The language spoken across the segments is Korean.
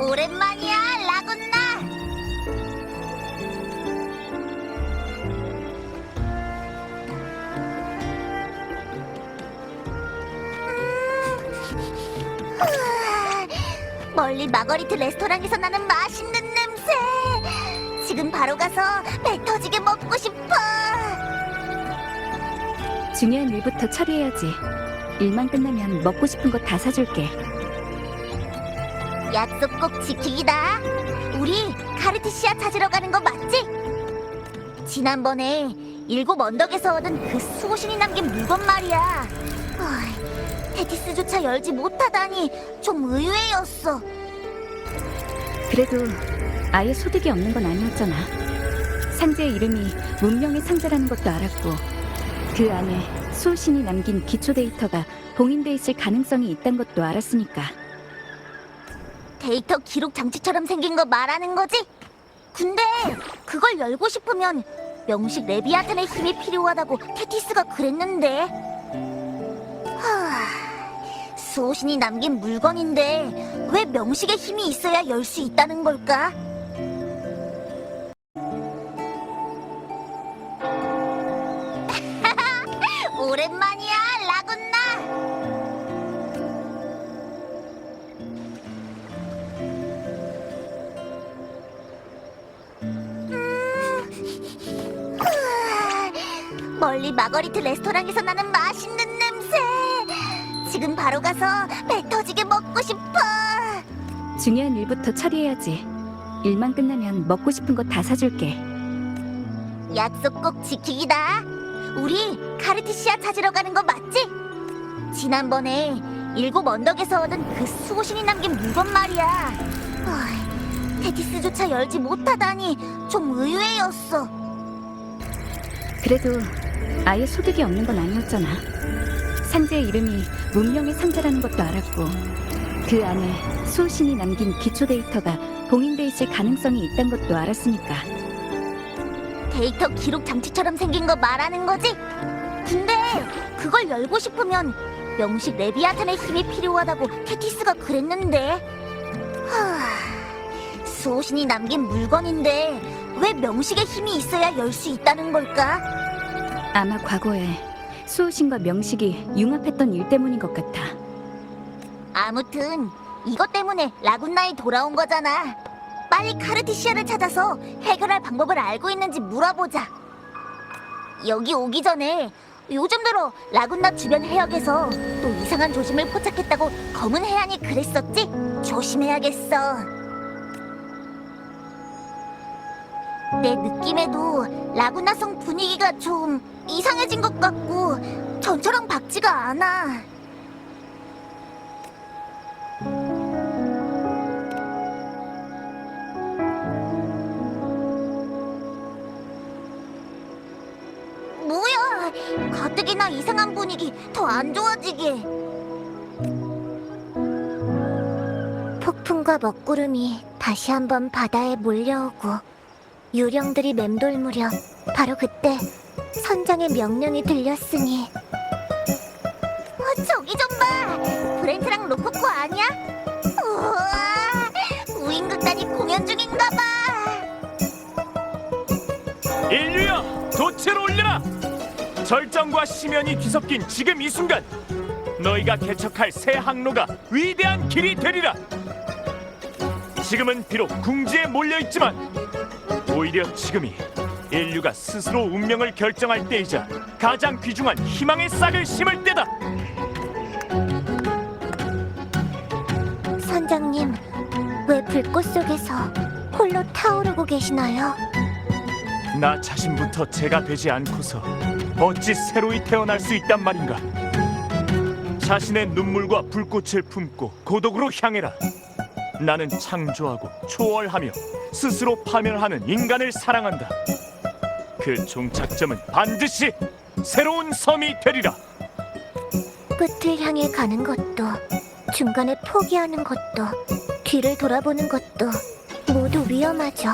오랜만이야, 라군나. 멀리 마거리트 레스토랑에서 나는 맛있는 냄새. 지금 바로 가서 배 터지게 먹고 싶어. 중요한 일부터 처리해야지. 일만 끝나면 먹고 싶은 거 다 사줄게. 약속 꼭 지키기다. 우리 카르티시아 찾으러 가는 거 맞지? 지난번에 일곱 언덕에서 얻은 그 수호신이 남긴 물건 말이야. 테티스조차 열지 못하다니 좀 의외였어. 그래도 아예 소득이 없는 건 아니었잖아. 상자의 이름이 문명의 상자라는 것도 알았고, 그 안에 수호신이 남긴 기초 데이터가 봉인돼 있을 가능성이 있다는 것도 알았으니까. 데이터 기록 장치처럼 생긴 거 말하는 거지? 근데 그걸 열고 싶으면 명식 레비아탄의 힘이 필요하다고 테티스가 그랬는데. 수호신이 남긴 물건인데 왜 명식의 힘이 있어야 열 수 있다는 걸까? 오랜만이야, 라군나. 멀리 마거리트 레스토랑에서 나는 맛있는 냄새. 지금 바로 가서 배 터지게 먹고 싶어. 중요한 일부터 처리해야지. 일만 끝나면 먹고 싶은 거 다 사줄게. 약속 꼭 지키기다. 우리 카르티시아 찾으러 가는 거 맞지? 지난번에 일곱 언덕에서 얻은 그 수호신이 남긴 물건 말이야. 테티스조차 열지 못하다니 좀 의외였어. 그래도 아예 소득이 없는 건 아니었잖아. 상자의 이름이 문명의 상자라는 것도 알았고, 그 안에 수호신이 남긴 기초 데이터가 봉인돼 있을 가능성이 있다는 것도 알았으니까. 데이터 기록 장치처럼 생긴 거 말하는 거지? 근데 그걸 열고 싶으면 명식 레비아탄의 힘이 필요하다고 테티스가 그랬는데. 수호신이 남긴 물건인데 왜 명식의 힘이 있어야 열 수 있다는 걸까? 아마 과거에 수호신과 명식이 융합했던 일 때문인 것 같아. 아무튼 이것 때문에 라군나에 돌아온 거잖아. 빨리 카르티시아를 찾아서 해결할 방법을 알고 있는지 물어보자. 여기 오기 전에 요즘 들어 라군나 주변 해역에서 또 이상한 조짐을 포착했다고 검은 해안이 그랬었지? 조심해야겠어. 내 느낌에도 라군나성 분위기가 좀 이상해진 것 같고 전처럼 밝지가 않아. 뭐야, 가뜩이나 이상한 분위기 더 안 좋아지게. 폭풍과 먹구름이 다시 한번 바다에 몰려오고 유령들이 맴돌 무렵 바로 그때 선장의 명령이 들렸으니. 저기 좀 봐! 브렌트랑 로코코 아니야? 우와, 우인극단이 공연 중인가 봐. 인류야, 돛체를 올려라! 절정과 심연이 뒤섞인 지금 이 순간, 너희가 개척할 새 항로가 위대한 길이 되리라. 지금은 비록 궁지에 몰려있지만 오히려 지금이 인류가 스스로 운명을 결정할 때이자 가장 귀중한 희망의 싹을 심을 때다. 선장님, 왜 불꽃 속에서 홀로 타오르고 계시나요? 나 자신부터 제가 되지 않고서 어찌 새로이 태어날 수 있단 말인가. 자신의 눈물과 불꽃을 품고 고독으로 향해라. 나는 창조하고 초월하며 스스로 파멸하는 인간을 사랑한다. 그 종착점은 반드시 새로운 섬이 되리라. 끝을 향해 가는 것도, 중간에 포기하는 것도, 뒤를 돌아보는 것도 모두 위험하죠.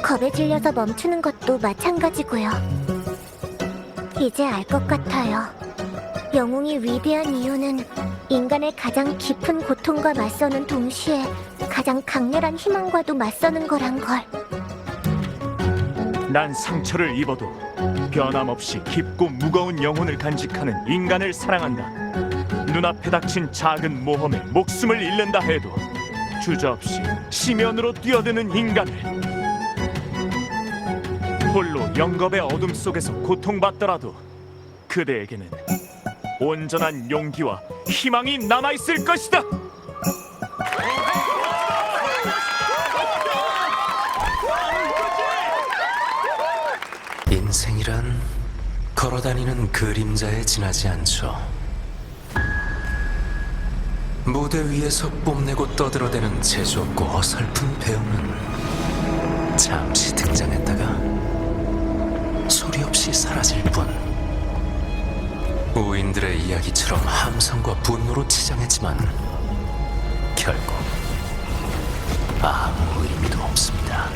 겁에 질려서 멈추는 것도 마찬가지고요. 이제 알 것 같아요. 영웅이 위대한 이유는 인간의 가장 깊은 고통과 맞서는 동시에 가장 강렬한 희망과도 맞서는 거란 걸. 난 상처를 입어도 변함없이 깊고 무거운 영혼을 간직하는 인간을 사랑한다. 눈앞에 닥친 작은 모험에 목숨을 잃는다 해도 주저없이 심연으로 뛰어드는 인간을, 홀로 영겁의 어둠 속에서 고통받더라도 그대에게는 온전한 용기와 희망이 남아있을 것이다. 인생이란 걸어다니는 그림자에 지나지 않죠. 무대 위에서 뽐내고 떠들어대는 재주없고 어설픈 배우는 잠시 등장했다가 소리 없이 사라질 뿐. 우인들의 이야기처럼 함성과 분노로 치장했지만 결국 아무 의미도 없습니다.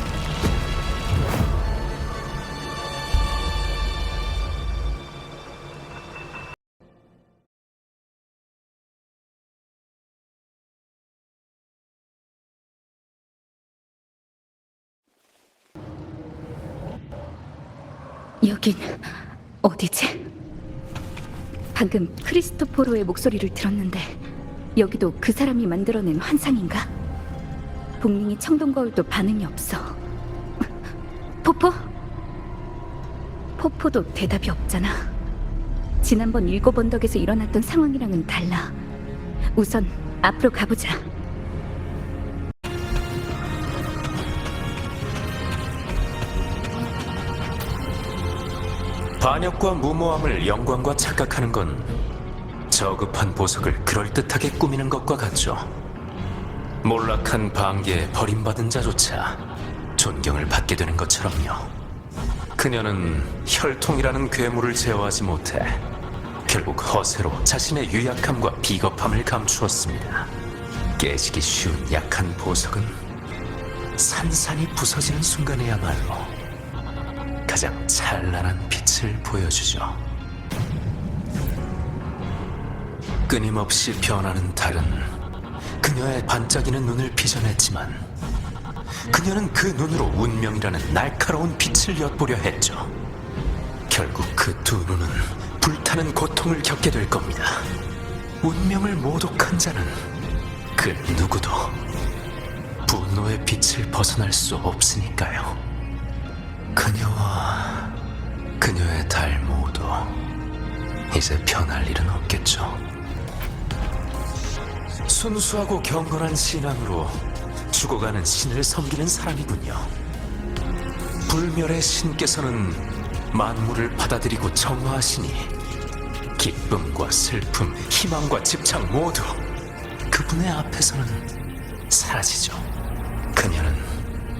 여긴 어디지? 방금 크리스토포로의 목소리를 들었는데 여기도 그 사람이 만들어낸 환상인가? 복링이 청동거울도 반응이 없어. 포포? 포포도 대답이 없잖아. 지난번 일곱 언덕에서 일어났던 상황이랑은 달라. 우선 앞으로 가보자. 반역과 무모함을 영광과 착각하는 건 저급한 보석을 그럴듯하게 꾸미는 것과 같죠. 몰락한 방계에 버림받은 자조차 존경을 받게 되는 것처럼요. 그녀는 혈통이라는 괴물을 제어하지 못해 결국 허세로 자신의 유약함과 비겁함을 감추었습니다. 깨지기 쉬운 약한 보석은 산산이 부서지는 순간에야말로 가장 찬란한 빛을 보여주죠. 끊임없이 변하는 달은 그녀의 반짝이는 눈을 빚어냈지만 그녀는 그 눈으로 운명이라는 날카로운 빛을 엿보려 했죠. 결국 그 두 눈은 불타는 고통을 겪게 될 겁니다. 운명을 모독한 자는 그 누구도 분노의 빛을 벗어날 수 없으니까요. 그녀와 그녀의 달 모두 이제 변할 일은 없겠죠. 순수하고 경건한 신앙으로 죽어가는 신을 섬기는 사람이군요. 불멸의 신께서는 만물을 받아들이고 정화하시니 기쁨과 슬픔, 희망과 집착 모두 그분의 앞에서는 사라지죠. 그녀는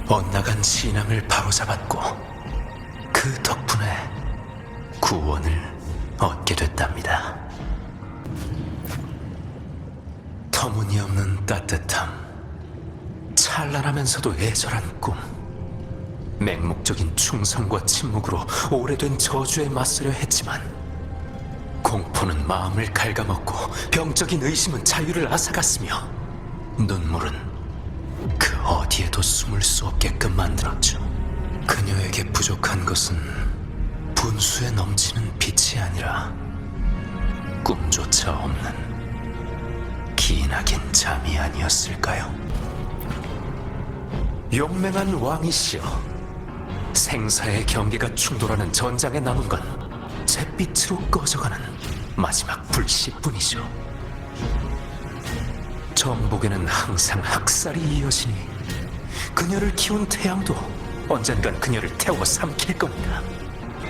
엇나간 신앙을 바로잡았고 그 덕분에 구원을 얻게 됐답니다. 터무니없는 따뜻함, 찬란하면서도 애절한 꿈, 맹목적인 충성과 침묵으로 오래된 저주에 맞서려 했지만 공포는 마음을 갉아먹고 병적인 의심은 자유를 앗아갔으며 눈물은 그 어디에도 숨을 수 없게끔 만들었죠. 그녀에게 부족한 것은 분수에 넘치는 빛이 아니라 꿈조차 없는 기나긴 잠이 아니었을까요? 용맹한 왕이시여, 생사의 경계가 충돌하는 전장에 남은 건 잿빛으로 꺼져가는 마지막 불씨뿐이죠. 정복에는 항상 학살이 이어지니 그녀를 키운 태양도 언젠간 그녀를 태워 삼킬 겁니다.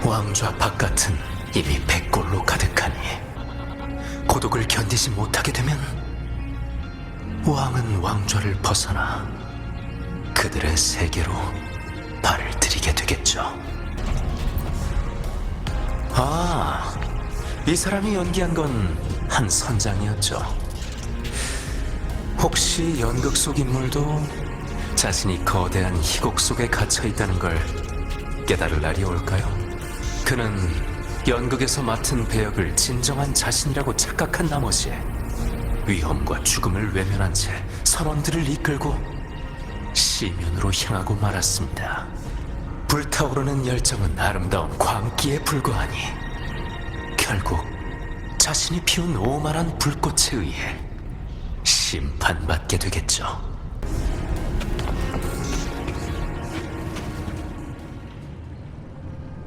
왕좌 바깥은 이미 백골로 가득하니 고독을 견디지 못하게 되면 왕은 왕좌를 벗어나 그들의 세계로 발을 들이게 되겠죠. 아, 이 사람이 연기한 건 한 선장이었죠. 혹시 연극 속 인물도 자신이 거대한 희곡 속에 갇혀 있다는 걸 깨달을 날이 올까요? 그는 연극에서 맡은 배역을 진정한 자신이라고 착각한 나머지 위험과 죽음을 외면한 채 선원들을 이끌고 시면으로 향하고 말았습니다. 불타오르는 열정은 아름다운 광기에 불과하니 결국 자신이 피운 오만한 불꽃에 의해 심판받게 되겠죠.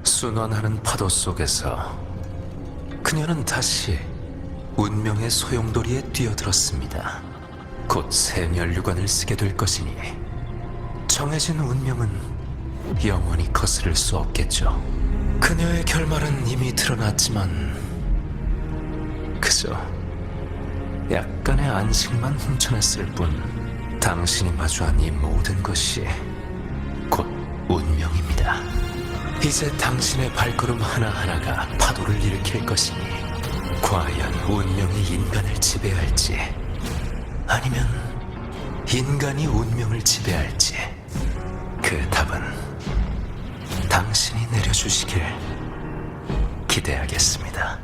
순환하는 파도 속에서 그녀는 다시 운명의 소용돌이에 뛰어들었습니다. 곧 새 면류관을 쓰게 될 것이니 정해진 운명은 영원히 거스를 수 없겠죠. 그녀의 결말은 이미 드러났지만 그저 약간의 안식만 훔쳐냈을 뿐 당신이 마주한 이 모든 것이 곧 운명입니다. 이제 당신의 발걸음 하나하나가 파도를 일으킬 것이니 과연 운명이 인간을 지배할지 아니면 인간이 운명을 지배할지 그 답은 당신이 내려주시길 기대하겠습니다.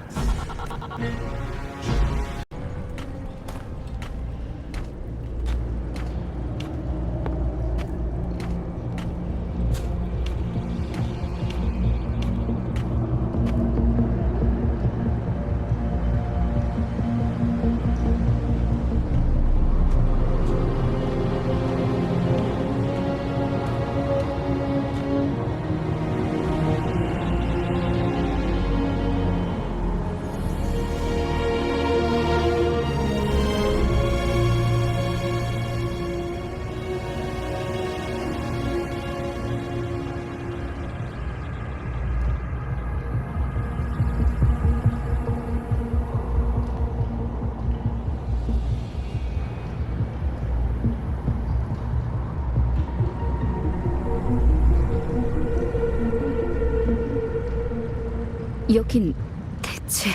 여긴 대체...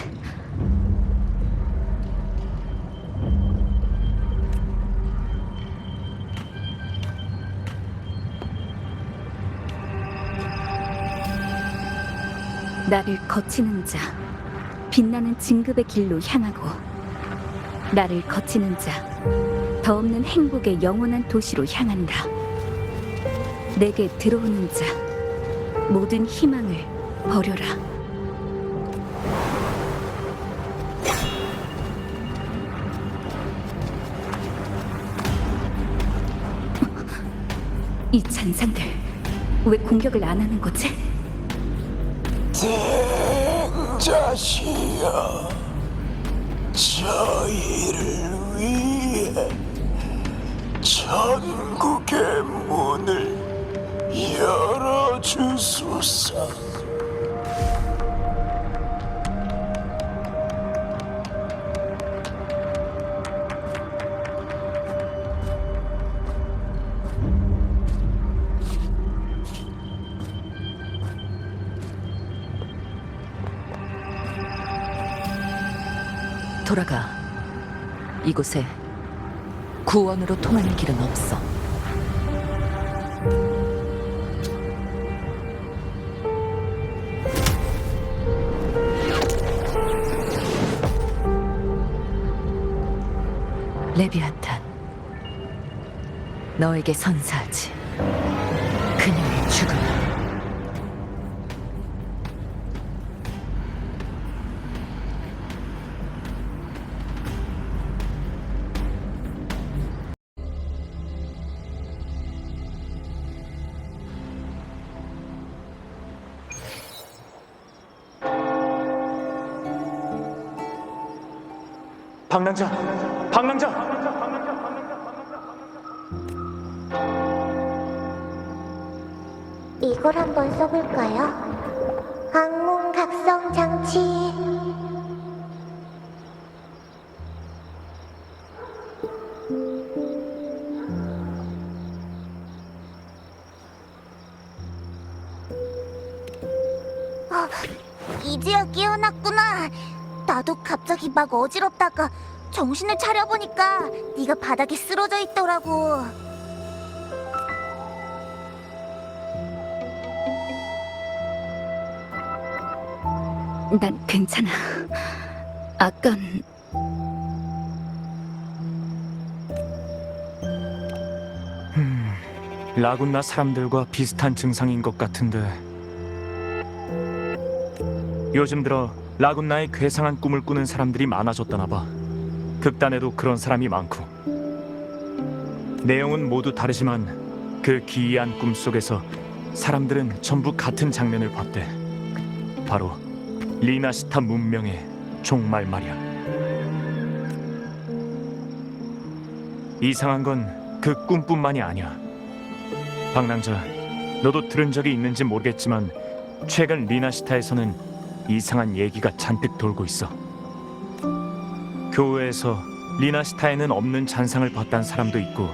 나를 거치는 자, 빛나는 진급의 길로 향하고 나를 거치는 자, 더 없는 행복의 영원한 도시로 향한다. 내게 들어오는 자, 모든 희망을 버려라. 이 잔상들 왜 공격을 안 하는 거지? 자시여, 저희를 위해 천국의 문을 열어주소서. 돌아가. 이곳에 구원으로 통하는 길은 없어. 레비아탄, 너에게 선사하지. 그녀의 죽음을. 방랑자, 방랑자. 이걸 한번 써볼까요? 악몽 각성 장치. 이제야 깨어났구나. 나도 갑자기 막 어지럽다가 정신을 차려보니까 네가 바닥에 쓰러져 있더라고. 난 괜찮아. 아깐 라군나 사람들과 비슷한 증상인 것 같은데 요즘 들어 라군나의 괴상한 꿈을 꾸는 사람들이 많아졌다나 봐. 극단에도 그런 사람이 많고 내용은 모두 다르지만 그 기이한 꿈 속에서 사람들은 전부 같은 장면을 봤대. 바로 리나시타 문명의 종말 말이야. 이상한 건 그 꿈뿐만이 아니야. 방랑자, 너도 들은 적이 있는지 모르겠지만 최근 리나시타에서는 이상한 얘기가 잔뜩 돌고 있어. 교회에서 리나시타에는 없는 잔상을 봤다는 사람도 있고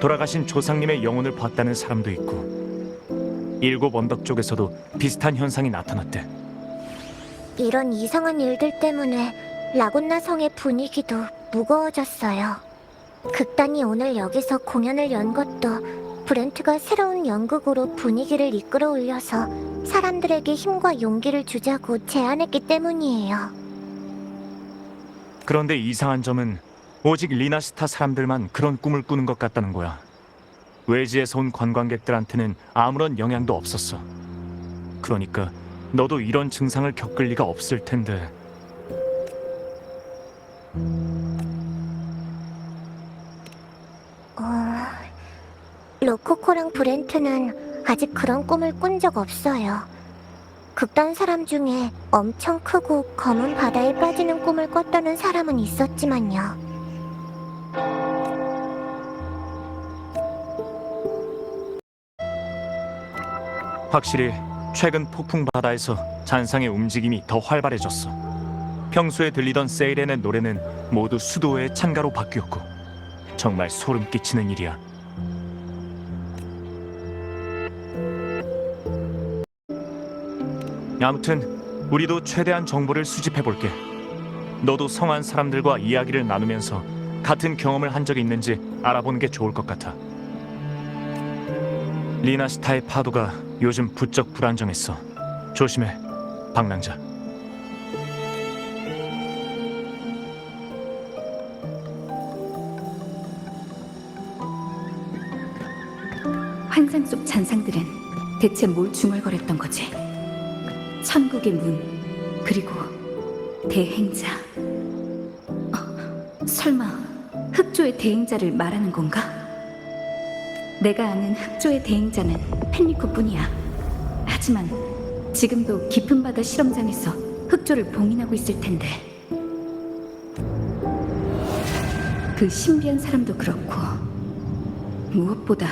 돌아가신 조상님의 영혼을 봤다는 사람도 있고 7 언덕 쪽에서도 비슷한 현상이 나타났대. 이런 이상한 일들 때문에 라군나 성의 분위기도 무거워졌어요. 극단이 오늘 여기서 공연을 연 것도 브렌트가 새로운 연극으로 분위기를 이끌어 올려서 사람들에게 힘과 용기를 주자고 제안했기 때문이에요. 그런데 이상한 점은 오직 리나시타 사람들만 그런 꿈을 꾸는 것 같다는 거야. 외지에서 온 관광객들한테는 아무런 영향도 없었어. 그러니까 너도 이런 증상을 겪을 리가 없을 텐데. 로코코랑 브렌트는 아직 그런 꿈을 꾼 적 없어요. 극단 사람 중에 엄청 크고 검은 바다에 빠지는 꿈을 꿨다는 사람은 있었지만요. 확실히 최근 폭풍 바다에서 잔상의 움직임이 더 활발해졌어. 평소에 들리던 세이렌의 노래는 모두 수도의 찬가로 바뀌었고 정말 소름 끼치는 일이야. 아무튼 우리도 최대한 정보를 수집해 볼게. 너도 성한 사람들과 이야기를 나누면서 같은 경험을 한 적이 있는지 알아보는 게 좋을 것 같아. 리나시타의 파도가 요즘 부쩍 불안정했어. 조심해, 방랑자. 환상 속 잔상들은 대체 뭘 중얼거렸던 거지? 천국의 문, 그리고 대행자. 설마 흑조의 대행자를 말하는 건가? 내가 아는 흑조의 대행자는 펜리코뿐이야. 하지만 지금도 깊은 바다 실험장에서 흑조를 봉인하고 있을 텐데. 그 신비한 사람도 그렇고 무엇보다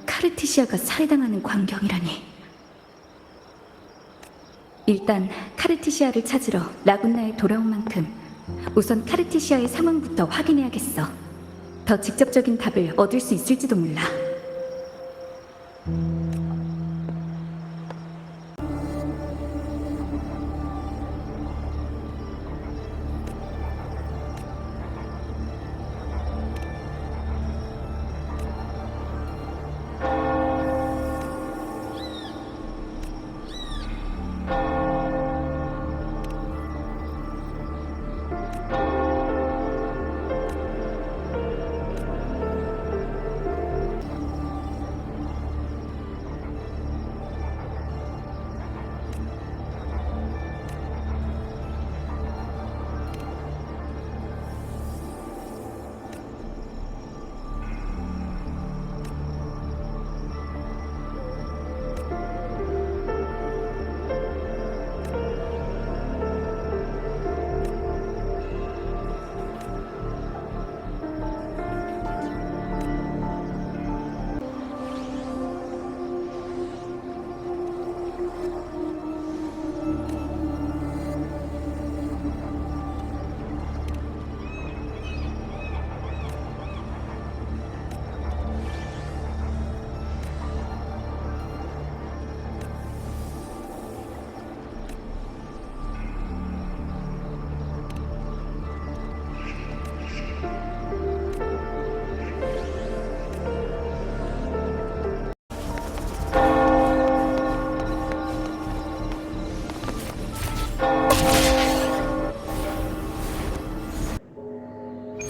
카르티시아가 살해당하는 광경이라니. 일단 카르티시아를 찾으러 라군나에 돌아온 만큼 우선 카르티시아의 상황부터 확인해야겠어. 더 직접적인 답을 얻을 수 있을지도 몰라.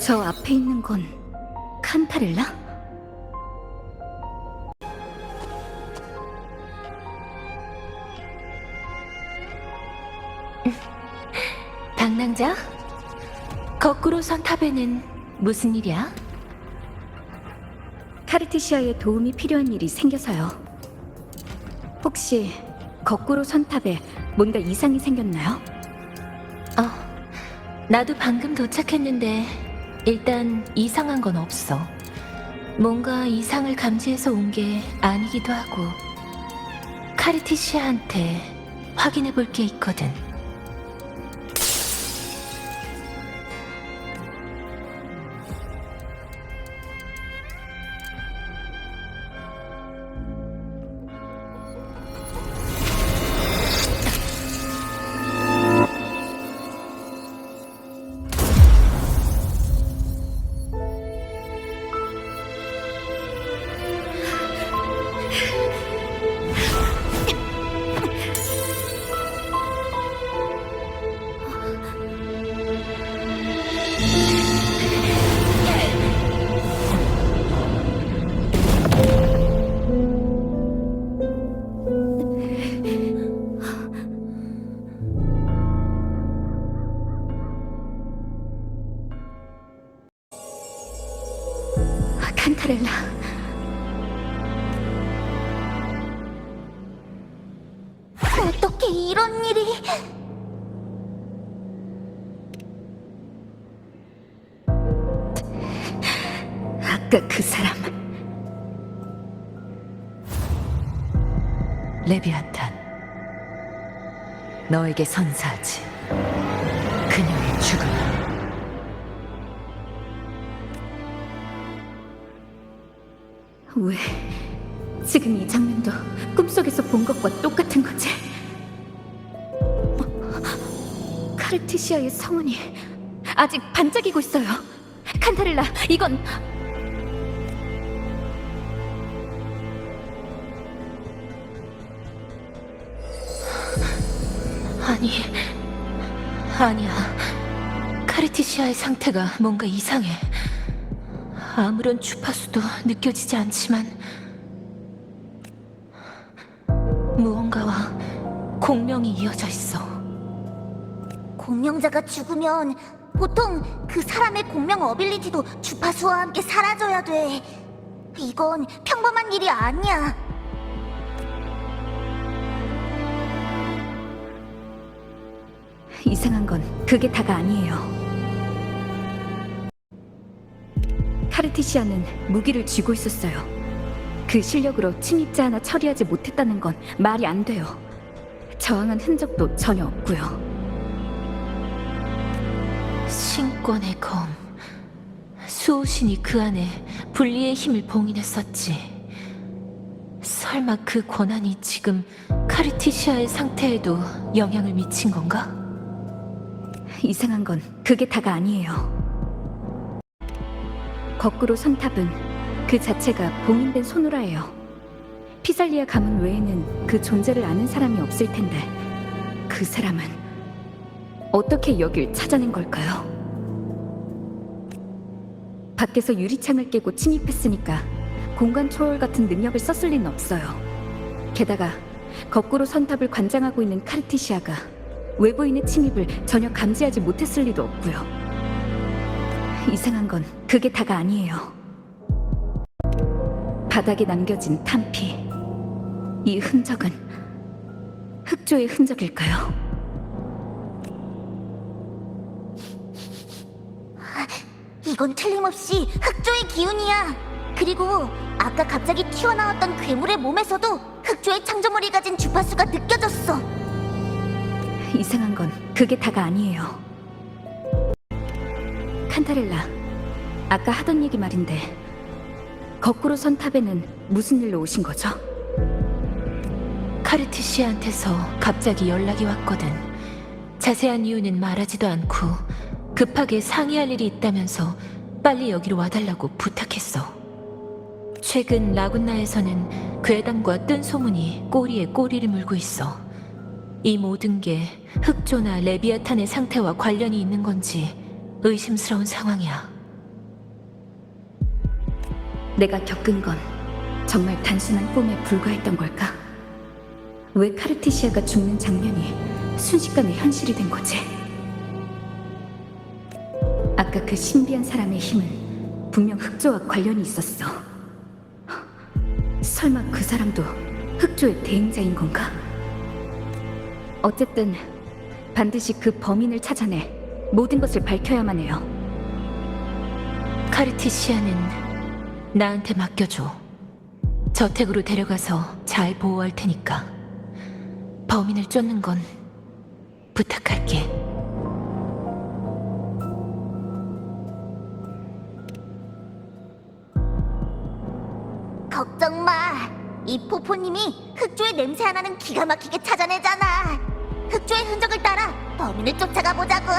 저 앞에 있는 건 칸타렐라? 당낭자? 거꾸로 선 탑에는 무슨 일이야? 카르티시아의 도움이 필요한 일이 생겨서요. 혹시 거꾸로 선탑에 뭔가 이상이 생겼나요? 나도 방금 도착했는데 일단 이상한 건 없어. 뭔가 이상을 감지해서 온 게 아니기도 하고. 카르티시아한테 확인해 볼 게 있거든. 칸타렐라. 어떻게 이런 일이... 아까 그 사람. 레비아탄, 너에게 선사하지. 그녀의 죽음을. 왜 지금 이 장면도 꿈속에서 본 것과 똑같은 거지? 카르티시아의 성운이 아직 반짝이고 있어요. 칸타렐라, 이건... 아니야. 카르티시아의 상태가 뭔가 이상해. 아무런 주파수도 느껴지지 않지만 무언가와 공명이 이어져 있어. 공명자가 죽으면 보통 그 사람의 공명 어빌리티도 주파수와 함께 사라져야 돼. 이건 평범한 일이 아니야. 이상한 건 그게 다가 아니에요. 카르티시아는 무기를 쥐고 있었어요. 그 실력으로 침입자 하나 처리하지 못했다는 건 말이 안 돼요. 저항한 흔적도 전혀 없고요. 신권의 검. 수호신이 그 안에 분리의 힘을 봉인했었지. 설마 그 권한이 지금 카르티시아의 상태에도 영향을 미친 건가? 이상한 건 그게 다가 아니에요. 거꾸로 선탑은 그 자체가 봉인된 소노라예요. 피살리아 가문 외에는 그 존재를 아는 사람이 없을 텐데 그 사람은 어떻게 여길 찾아낸 걸까요? 밖에서 유리창을 깨고 침입했으니까 공간 초월 같은 능력을 썼을 리는 없어요. 게다가 거꾸로 선탑을 관장하고 있는 카르티시아가 외부인의 침입을 전혀 감지하지 못했을 리도 없고요. 이상한 건 그게 다가 아니에요. 바닥에 남겨진 탄피. 이 흔적은 흑조의 흔적일까요? 이건 틀림없이 흑조의 기운이야. 그리고 아까 갑자기 튀어나왔던 괴물의 몸에서도 흑조의 창조물이 가진 주파수가 느껴졌어. 이상한 건 그게 다가 아니에요. 칸타렐라, 아까 하던 얘기 말인데 거꾸로 선탑에는 무슨 일로 오신 거죠? 카르티시아한테서 갑자기 연락이 왔거든. 자세한 이유는 말하지도 않고 급하게 상의할 일이 있다면서 빨리 여기로 와달라고 부탁했어. 최근 라군나에서는 괴담과 뜬 소문이 꼬리에 꼬리를 물고 있어. 이 모든 게 흑조나 레비아탄의 상태와 관련이 있는 건지 의심스러운 상황이야. 내가 겪은 건 정말 단순한 꿈에 불과했던 걸까? 왜 카르티시아가 죽는 장면이 순식간에 현실이 된 거지? 아까 그 신비한 사람의 힘은 분명 흑조와 관련이 있었어. 설마 그 사람도 흑조의 대행자인 건가? 어쨌든 반드시 그 범인을 찾아내 모든 것을 밝혀야만 해요. 카르티시아는 나한테 맡겨줘. 저택으로 데려가서 잘 보호할 테니까 범인을 쫓는 건 부탁할게. 걱정 마. 이 포포님이 흑조의 냄새 하나는 기가 막히게 찾아내잖아. 흑조의 흔적을 따라 범인을 쫓아가 보자고.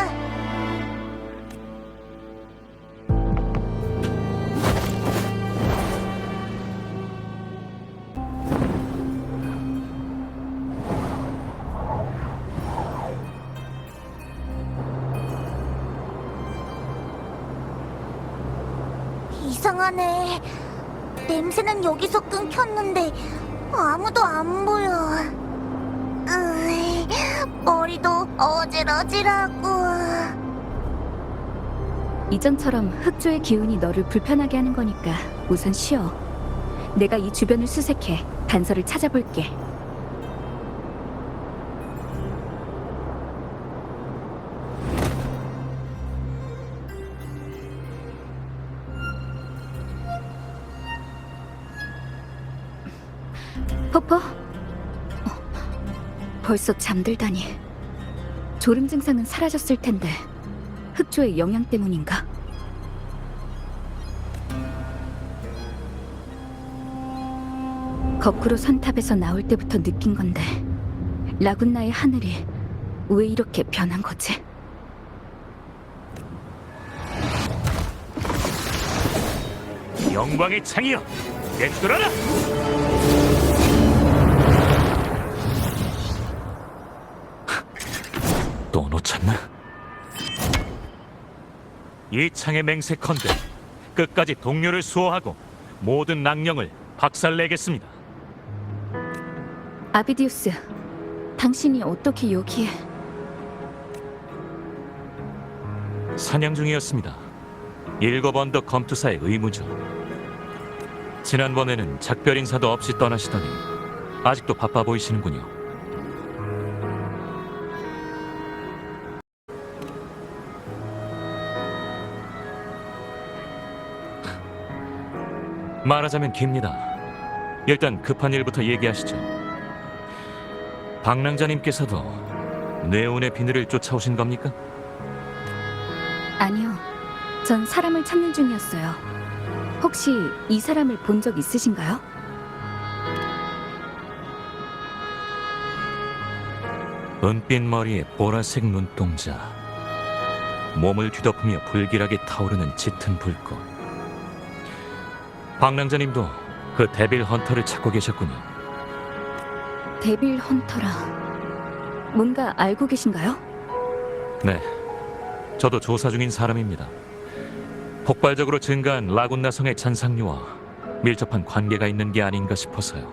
이상하네. 냄새는 여기서 끊겼는데 아무도 안 보여. 머리도 어질어질하고. 이전처럼 흑조의 기운이 너를 불편하게 하는 거니까 우선 쉬어. 내가 이 주변을 수색해 단서를 찾아볼게. 포포? 벌써 잠들다니. 졸음 증상은 사라졌을 텐데 흑조의 영향 때문인가? 거꾸로 선탑에서 나올 때부터 느낀 건데 라군나의 하늘이 왜 이렇게 변한 거지? 영광의 창이여, 되돌아라! 또 놓쳤나? 이 창의 맹세컨대 끝까지 동료를 수호하고 모든 낭령을 박살내겠습니다. 아비디우스, 당신이 어떻게 여기에? 사냥 중이었습니다. 7 언덕 검투사의 의무죠. 지난번에는 작별 인사도 없이 떠나시더니 아직도 바빠 보이시는군요. 말하자면 깁니다. 일단 급한 일부터 얘기하시죠. 방랑자님께서도 뇌운의 비늘을 쫓아오신 겁니까? 아니요, 전 사람을 찾는 중이었어요. 혹시 이 사람을 본 적 있으신가요? 은빛 머리에 보라색 눈동자, 몸을 뒤덮으며 불길하게 타오르는 짙은 불꽃. 방랑자님도 그 데빌 헌터를 찾고 계셨군요. 데빌 헌터라. 뭔가 알고 계신가요? 네, 저도 조사 중인 사람입니다. 폭발적으로 증가한 라군나 성의 잔상류와 밀접한 관계가 있는 게 아닌가 싶어서요.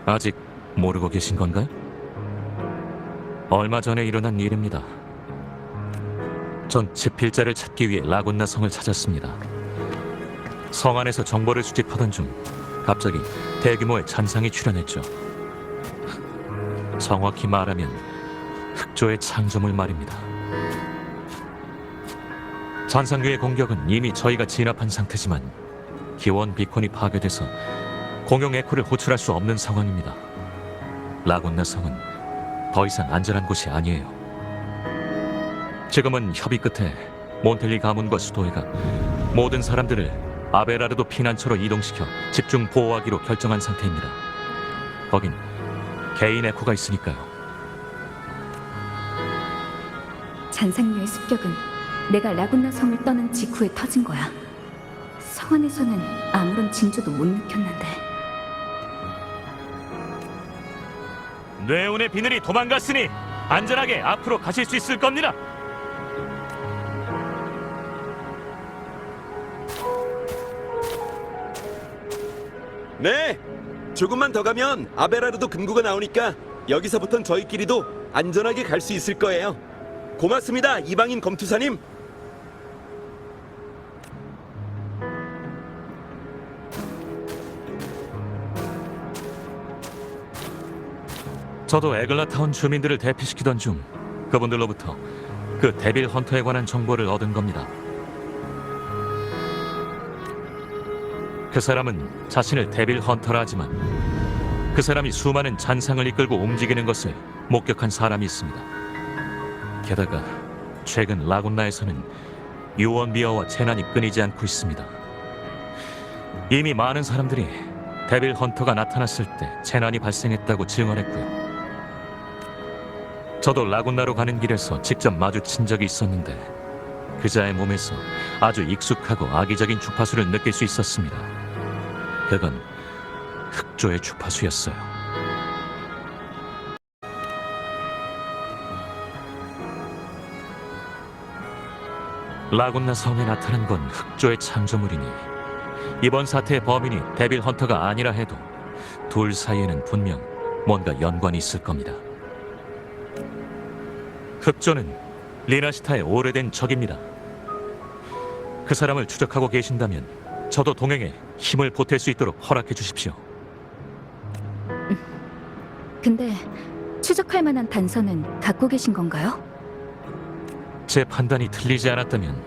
아직 모르고 계신 건가요? 얼마 전에 일어난 일입니다. 전 지필자를 찾기 위해 라군나 성을 찾았습니다. 성 안에서 정보를 수집하던 중 갑자기 대규모의 잔상이 출현했죠. 정확히 말하면 흑조의 창조물 말입니다. 잔상류의 공격은 이미 저희가 진압한 상태지만 기원 비콘이 파괴돼서 공용 에코를 호출할 수 없는 상황입니다. 라군나 성은 더 이상 안전한 곳이 아니에요. 지금은 협의 끝에 몬텔리 가문과 수도회가 모든 사람들을 아베라르도 피난처로 이동시켜 집중 보호하기로 결정한 상태입니다. 거긴 개인 에코가 있으니까요. 잔상류의 습격은 내가 라군나 성을 떠난 직후에 터진 거야. 성 안에서는 아무런 징조도 못 느꼈는데. 뇌운의 비늘이 도망갔으니 안전하게 앞으로 가실 수 있을 겁니다. 네, 조금만 더 가면 아베라르도 금고가 나오니까 여기서부턴 저희끼리도 안전하게 갈 수 있을 거예요. 고맙습니다, 이방인 검투사님. 저도 에글라타운 주민들을 대피시키던 중 그분들로부터 그 데빌 헌터에 관한 정보를 얻은 겁니다. 그 사람은 자신을 데빌 헌터라 하지만 그 사람이 수많은 잔상을 이끌고 움직이는 것을 목격한 사람이 있습니다. 게다가 최근 라군나에서는 유언비어와 재난이 끊이지 않고 있습니다. 이미 많은 사람들이 데빌 헌터가 나타났을 때 재난이 발생했다고 증언했고요. 저도 라군나로 가는 길에서 직접 마주친 적이 있었는데 그자의 몸에서 아주 익숙하고 악의적인 주파수를 느낄 수 있었습니다. 그건 흑조의 주파수였어요. 라군나 성에 나타난 건 흑조의 창조물이니 이번 사태의 범인이 데빌 헌터가 아니라 해도 둘 사이에는 분명 뭔가 연관이 있을 겁니다. 흑조는 리나시타의 오래된 적입니다. 그 사람을 추적하고 계신다면 저도 동행에 힘을 보탤 수 있도록 허락해 주십시오. 근데 추적할 만한 단서는 갖고 계신 건가요? 제 판단이 틀리지 않았다면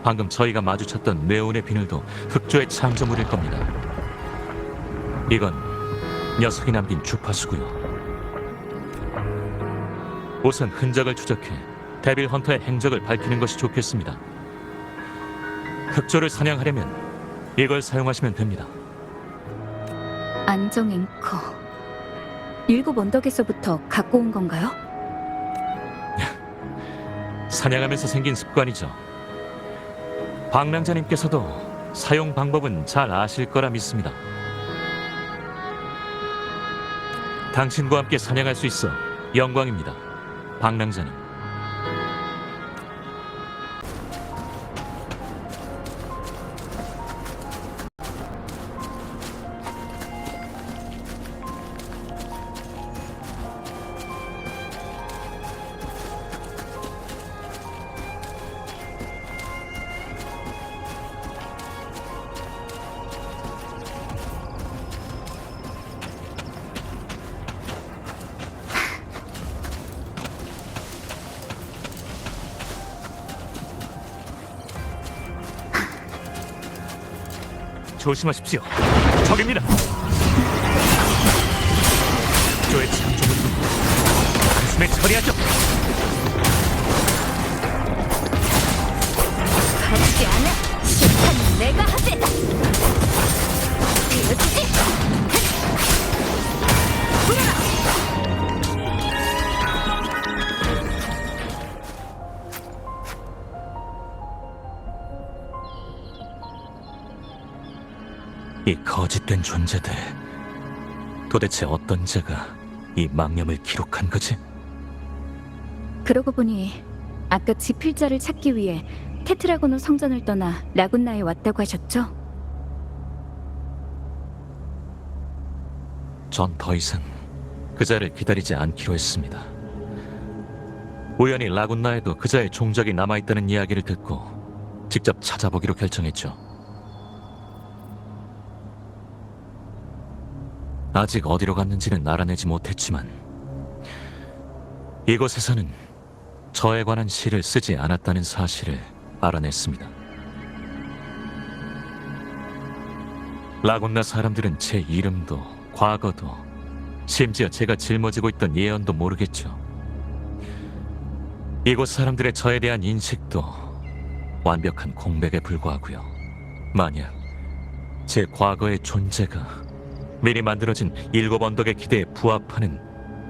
방금 저희가 마주쳤던 뇌운의 비늘도 흑조의 창조물일 겁니다. 이건 녀석이 남긴 주파수고요. 우선 흔적을 추적해 데빌 헌터의 행적을 밝히는 것이 좋겠습니다. 흑조를 사냥하려면 이걸 사용하시면 됩니다. 안정 앵커. 일곱 언덕에서부터 갖고 온 건가요? 사냥하면서 생긴 습관이죠. 방랑자님께서도 사용 방법은 잘 아실 거라 믿습니다. 당신과 함께 사냥할 수 있어 영광입니다, 방랑자님. 조심하십시오. 적입니다. 흑조의 창조물은 한숨에 처리하죠. 그렇지 않아. 심판은 내가 하지. 보여주지. 이 거짓된 존재들, 도대체 어떤 자가 이 망념을 기록한 거지? 그러고 보니 아까 지필자를 찾기 위해 테트라고노 성전을 떠나 라군나에 왔다고 하셨죠? 전 더 이상 그자를 기다리지 않기로 했습니다. 우연히 라군나에도 그자의 종적이 남아있다는 이야기를 듣고 직접 찾아보기로 결정했죠. 아직 어디로 갔는지는 알아내지 못했지만 이곳에서는 저에 관한 시를 쓰지 않았다는 사실을 알아냈습니다. 라군나 사람들은 제 이름도 과거도 심지어 제가 짊어지고 있던 예언도 모르겠죠. 이곳 사람들의 저에 대한 인식도 완벽한 공백에 불과하고요. 만약 제 과거의 존재가 미리 만들어진 일곱 언덕의 기대에 부합하는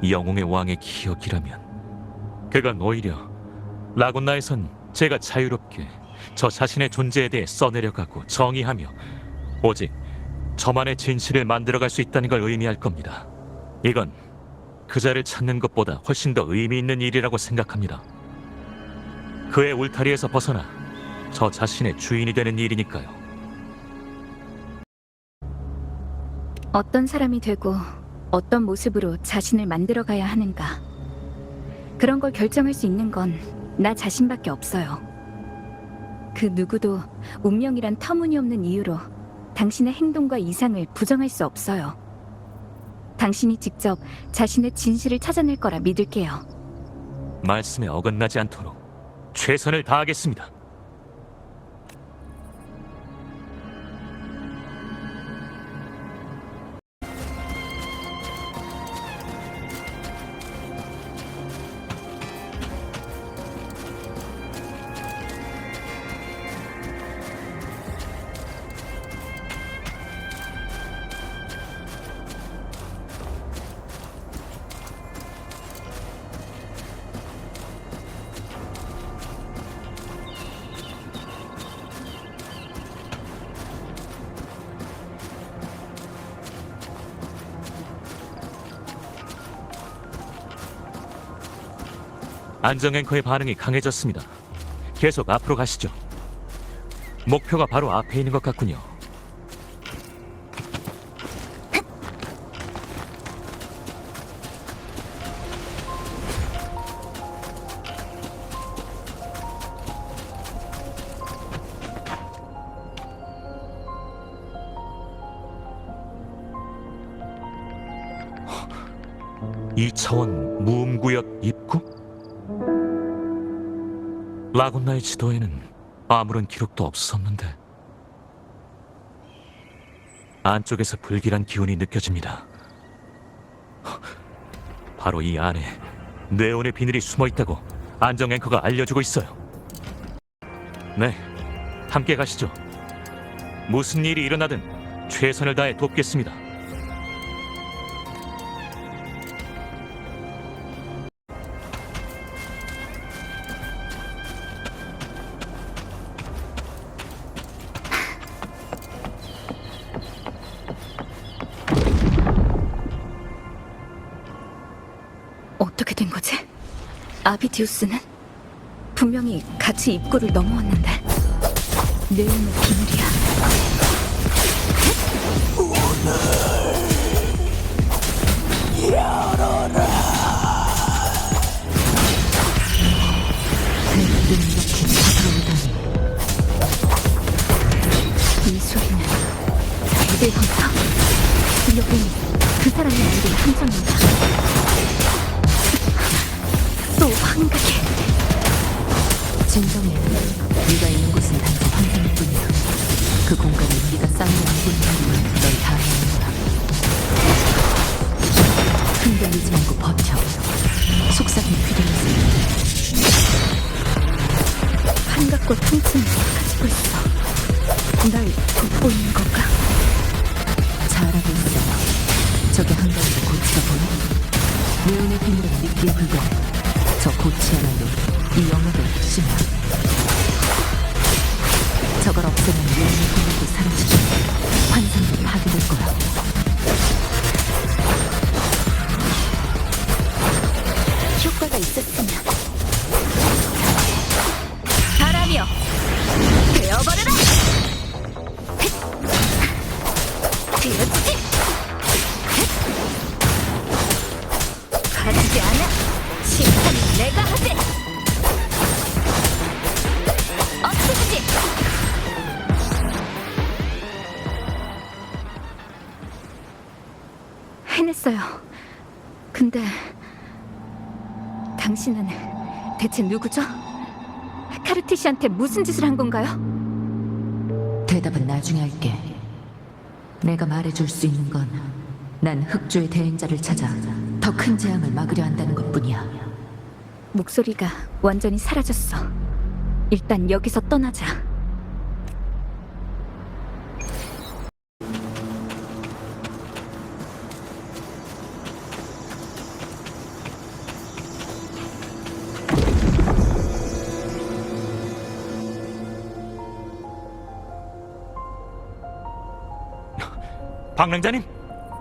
영웅의 왕의 기억이라면 그건 오히려 라군나에선 제가 자유롭게 저 자신의 존재에 대해 써내려가고 정의하며 오직 저만의 진실을 만들어갈 수 있다는 걸 의미할 겁니다. 이건 그자를 찾는 것보다 훨씬 더 의미 있는 일이라고 생각합니다. 그의 울타리에서 벗어나 저 자신의 주인이 되는 일이니까요. 어떤 사람이 되고 어떤 모습으로 자신을 만들어가야 하는가. 그런 걸 결정할 수 있는 건 나 자신밖에 없어요. 그 누구도 운명이란 터무니없는 이유로 당신의 행동과 이상을 부정할 수 없어요. 당신이 직접 자신의 진실을 찾아낼 거라 믿을게요. 말씀에 어긋나지 않도록 최선을 다하겠습니다. 안정 앵커의 반응이 강해졌습니다. 계속 앞으로 가시죠. 목표가 바로 앞에 있는 것 같군요. 이 차원 무음구역 입구? 라군나의 지도에는 아무런 기록도 없었는데 안쪽에서 불길한 기운이 느껴집니다. 바로 이 안에 네온의 비늘이 숨어있다고 안정 앵커가 알려주고 있어요. 네, 함께 가시죠. 무슨 일이 일어나든 최선을 다해 돕겠습니다. 어떻게 된 거지? 아비디우스는? 분명히 같이 입구를 넘어왔는데 네온의 비밀이야. 이 소리는 대대헌터? 여긴 그 사람이 만든 함정인가? 또 환각해. 진정해. 네가 있는 곳은 단지 환상일 뿐이야. 그 공간에 네가 쌓는 안보는 널 다 해는 거야. 흔들리지 말고 버텨. 속삭임 필요해서. 환각과 통증을 가지고 있어. 날 돕고 있는 건가? 잘하고 있어. 저게 한 가지도 고치가 보여? 네온의 비밀은 믿기에 불과해. 저 고치 하나로 이 영역을 핵심이야. 저걸 없애면 네온의 비밀도 사라지고 환상도 파괴될 거야. 효과가 있었으면. 바람이여, 되어버려라! 되어주지! 가지지 않아! 심판은 내가 하지! 없애주지! 해냈어요. 근데 당신은 대체 누구죠? 카르티시한테 무슨 짓을 한 건가요? 대답은 나중에 할게. 내가 말해줄 수 있는 건 난 흑조의 대행자를 찾아 더 큰 재앙을 막으려 한다는 것뿐이야. 목소리가 완전히 사라졌어. 일단 여기서 떠나자. 방랑자님,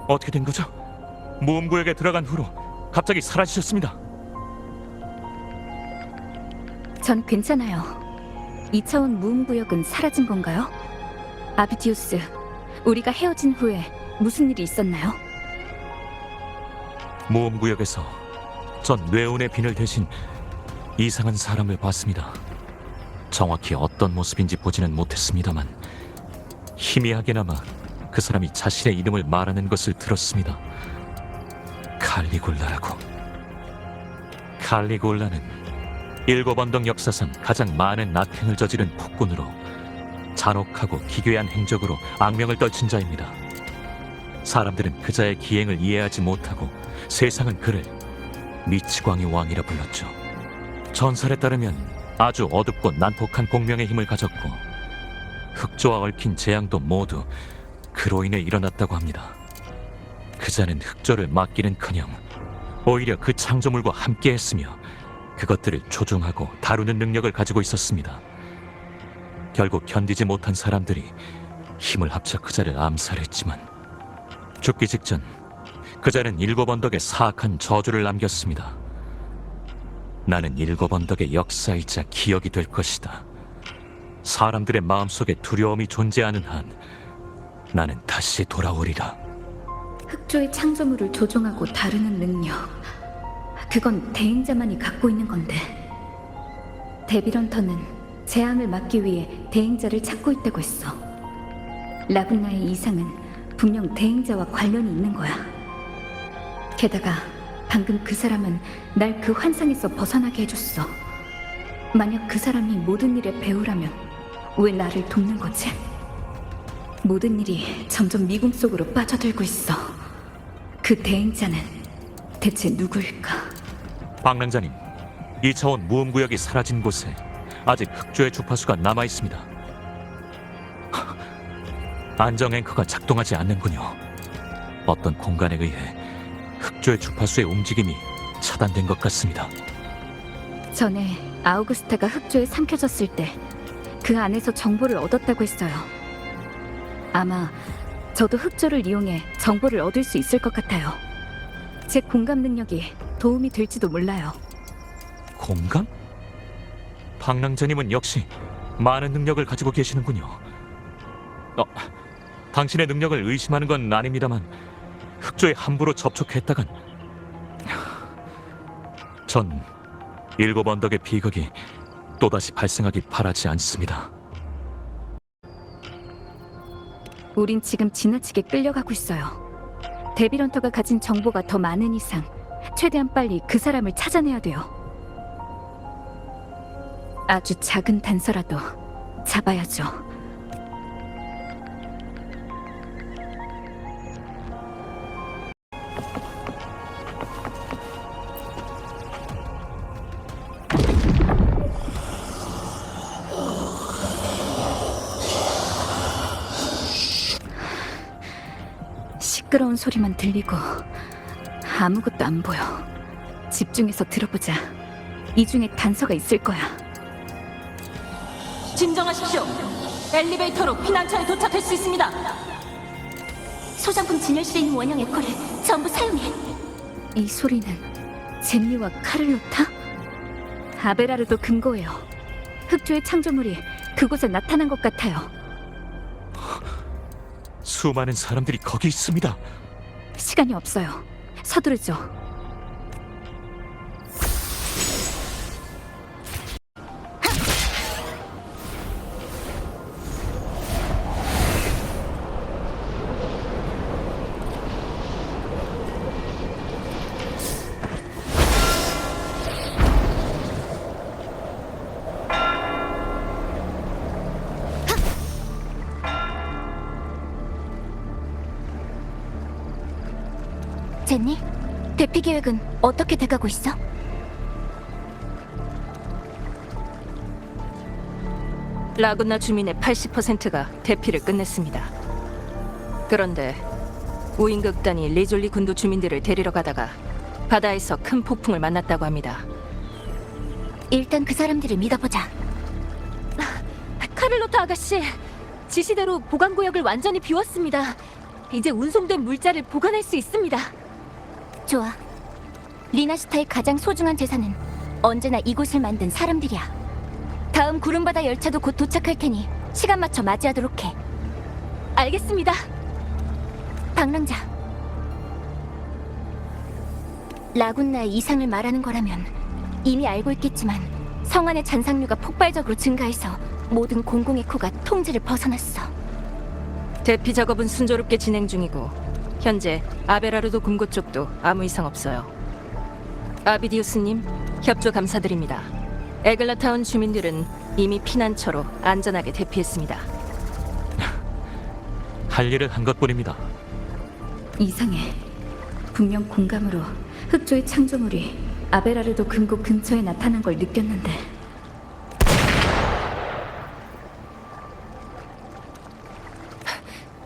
어떻게 된 거죠? 모험구역에 들어간 후로 갑자기 사라지셨습니다. 전 괜찮아요. 2차원 무음구역은 사라진 건가요? 아비디우스, 우리가 헤어진 후에 무슨 일이 있었나요? 모험구역에서 전 뇌운의 비늘 대신 이상한 사람을 봤습니다. 정확히 어떤 모습인지 보지는 못했습니다만 희미하게나마 그 사람이 자신의 이름을 말하는 것을 들었습니다. 칼리굴라라고. 칼리굴라는 일곱 언덕 역사상 가장 많은 악행을 저지른 폭군으로 잔혹하고 기괴한 행적으로 악명을 떨친 자입니다. 사람들은 그자의 기행을 이해하지 못하고 세상은 그를 미치광이 왕이라 불렀죠. 전설에 따르면 아주 어둡고 난폭한 공명의 힘을 가졌고 흑조와 얽힌 재앙도 모두 그로 인해 일어났다고 합니다. 그자는 흑조를 막기는커녕 오히려 그 창조물과 함께했으며 그것들을 조종하고 다루는 능력을 가지고 있었습니다. 결국 견디지 못한 사람들이 힘을 합쳐 그자를 암살했지만 죽기 직전 그자는 일곱 언덕에 사악한 저주를 남겼습니다. 나는 일곱 언덕의 역사이자 기억이 될 것이다. 사람들의 마음속에 두려움이 존재하는 한 나는 다시 돌아오리라. 흑조의 창조물을 조종하고 다루는 능력. 그건 대행자만이 갖고 있는 건데. 데빌런터는 재앙을 막기 위해 대행자를 찾고 있다고 했어. 라군나의 이상은 분명 대행자와 관련이 있는 거야. 게다가 방금 그 사람은 날 그 환상에서 벗어나게 해줬어. 만약 그 사람이 모든 일의 배우라면 왜 나를 돕는 거지? 모든 일이 점점 미궁 속으로 빠져들고 있어. 그 대행자는 대체 누구일까? 방랑자님, 2차원 모험구역이 사라진 곳에 아직 흑조의 주파수가 남아있습니다. 안정 앵커가 작동하지 않는군요. 어떤 공간에 의해 흑조의 주파수의 움직임이 차단된 것 같습니다. 전에 아우구스타가 흑조에 삼켜졌을 때 그 안에서 정보를 얻었다고 했어요. 아마 저도 흑조를 이용해 정보를 얻을 수 있을 것 같아요. 제 공감 능력이 도움이 될지도 몰라요. 공감? 방랑자님은 역시 많은 능력을 가지고 계시는군요. 당신의 능력을 의심하는 건 아닙니다만 흑조에 함부로 접촉했다간 전 일곱 언덕의 비극이 또다시 발생하기 바라지 않습니다. 우린 지금 지나치게 끌려가고 있어요. 데빌런터가 가진 정보가 더 많은 이상 최대한 빨리 그 사람을 찾아내야 돼요. 아주 작은 단서라도 잡아야죠. 시끄러운 소리만 들리고 아무것도 안 보여. 집중해서 들어보자. 이 중에 단서가 있을 거야. 진정하십시오. 엘리베이터로 피난처에 도착할 수 있습니다. 소장품 진열실에 있는 원형 에코를 전부 사용해. 이 소리는 젠리와 카를로타? 아베라르도 근거예요. 흑조의 창조물이 그곳에 나타난 것 같아요. 수많은 사람들이 거기 있습니다. 시간이 없어요. 서두르죠. 젠니, 대피 계획은 어떻게 돼가고 있어? 라군나 주민의 80%가 대피를 끝냈습니다. 그런데 우인극단이 리졸리 군도 주민들을 데리러 가다가 바다에서 큰 폭풍을 만났다고 합니다. 일단 그 사람들을 믿어보자. 카를로타 아가씨, 지시대로 보관구역을 완전히 비웠습니다. 이제 운송된 물자를 보관할 수 있습니다. 좋아. 리나슈타의 가장 소중한 재산은 언제나 이곳을 만든 사람들이야. 다음 구름바다 열차도 곧 도착할 테니 시간 맞춰 맞이하도록 해. 알겠습니다. 방랑자, 라군나의 이상을 말하는 거라면 이미 알고 있겠지만 성 안의 잔상류가 폭발적으로 증가해서 모든 공공에코가 통제를 벗어났어. 대피 작업은 순조롭게 진행 중이고 현재 아베라르도 금고 쪽도 아무 이상 없어요. 아비디우스님, 협조 감사드립니다. 에글라타운 주민들은 이미 피난처로 안전하게 대피했습니다. 할 일을 한 것뿐입니다. 이상해. 분명 공감으로 흑조의 창조물이 아베라르도 금고 근처에 나타난 걸 느꼈는데.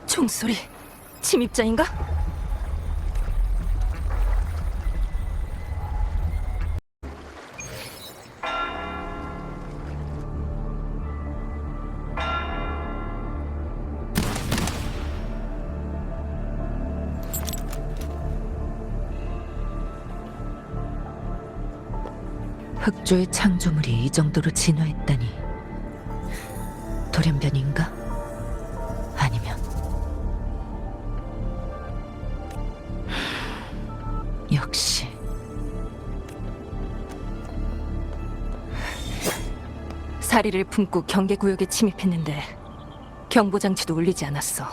총소리, 침입자인가? 흑조의 창조물이 이 정도로 진화했다니 돌연변인가? 아니면 역시 사리를 품고 경계구역에 침입했는데 경보장치도 울리지 않았어.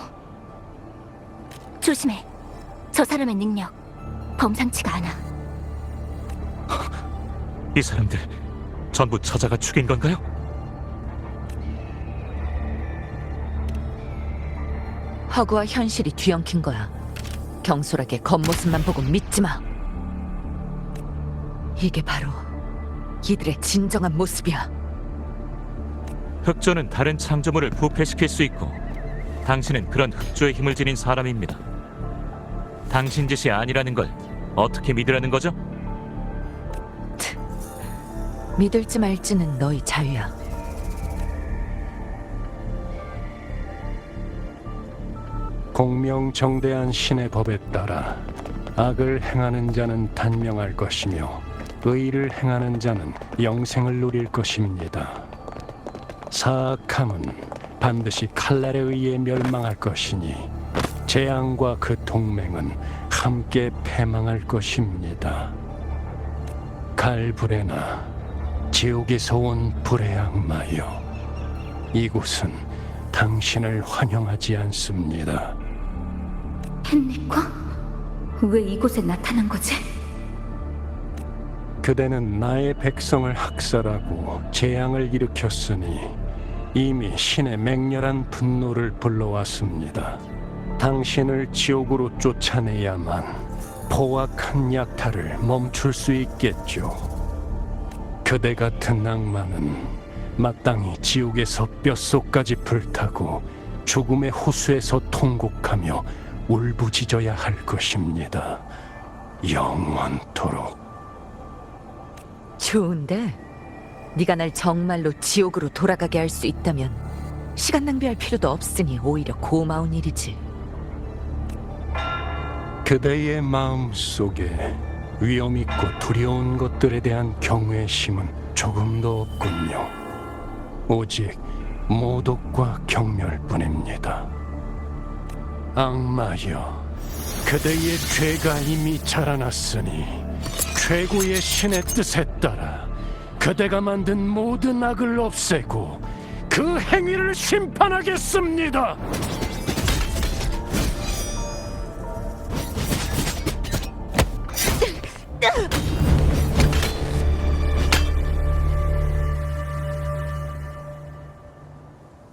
조심해. 저 사람의 능력 범상치가 않아. 이 사람들 전부 저자가 죽인 건가요? 허구와 현실이 뒤엉킨 거야. 경솔하게 겉모습만 보고 믿지 마. 이게 바로 이들의 진정한 모습이야. 흑조는 다른 창조물을 부패시킬 수 있고 당신은 그런 흑조의 힘을 지닌 사람입니다. 당신 짓이 아니라는 걸 어떻게 믿으라는 거죠? 믿을지 말지는 너희 자유야. 공명정대한 신의 법에 따라 악을 행하는 자는 단명할 것이며 의를 행하는 자는 영생을 누릴 것입니다. 사악함은 반드시 칼날에 의해 멸망할 것이니 재앙과 그 동맹은 함께 패망할 것입니다. 갈브레나 지옥에서 온 불의 악마여, 이곳은 당신을 환영하지 않습니다. 헨리코? 왜 이곳에 나타난 거지? 그대는 나의 백성을 학살하고 재앙을 일으켰으니 이미 신의 맹렬한 분노를 불러왔습니다. 당신을 지옥으로 쫓아내야만 포악한 약탈을 멈출 수 있겠죠. 그대 같은 악마는 마땅히 지옥에서 뼛속까지 불타고 죽음의 호수에서 통곡하며 울부짖어야 할 것입니다. 영원토록. 좋은데? 네가 날 정말로 지옥으로 돌아가게 할 수 있다면 시간 낭비할 필요도 없으니 오히려 고마운 일이지. 그대의 마음 속에 위험 있고 두려운 것들에 대한 경외심은 조금도 없군요. 오직 모독과 경멸뿐입니다. 악마여, 그대의 죄가 이미 자라났으니 최고의 신의 뜻에 따라 그대가 만든 모든 악을 없애고 그 행위를 심판하겠습니다.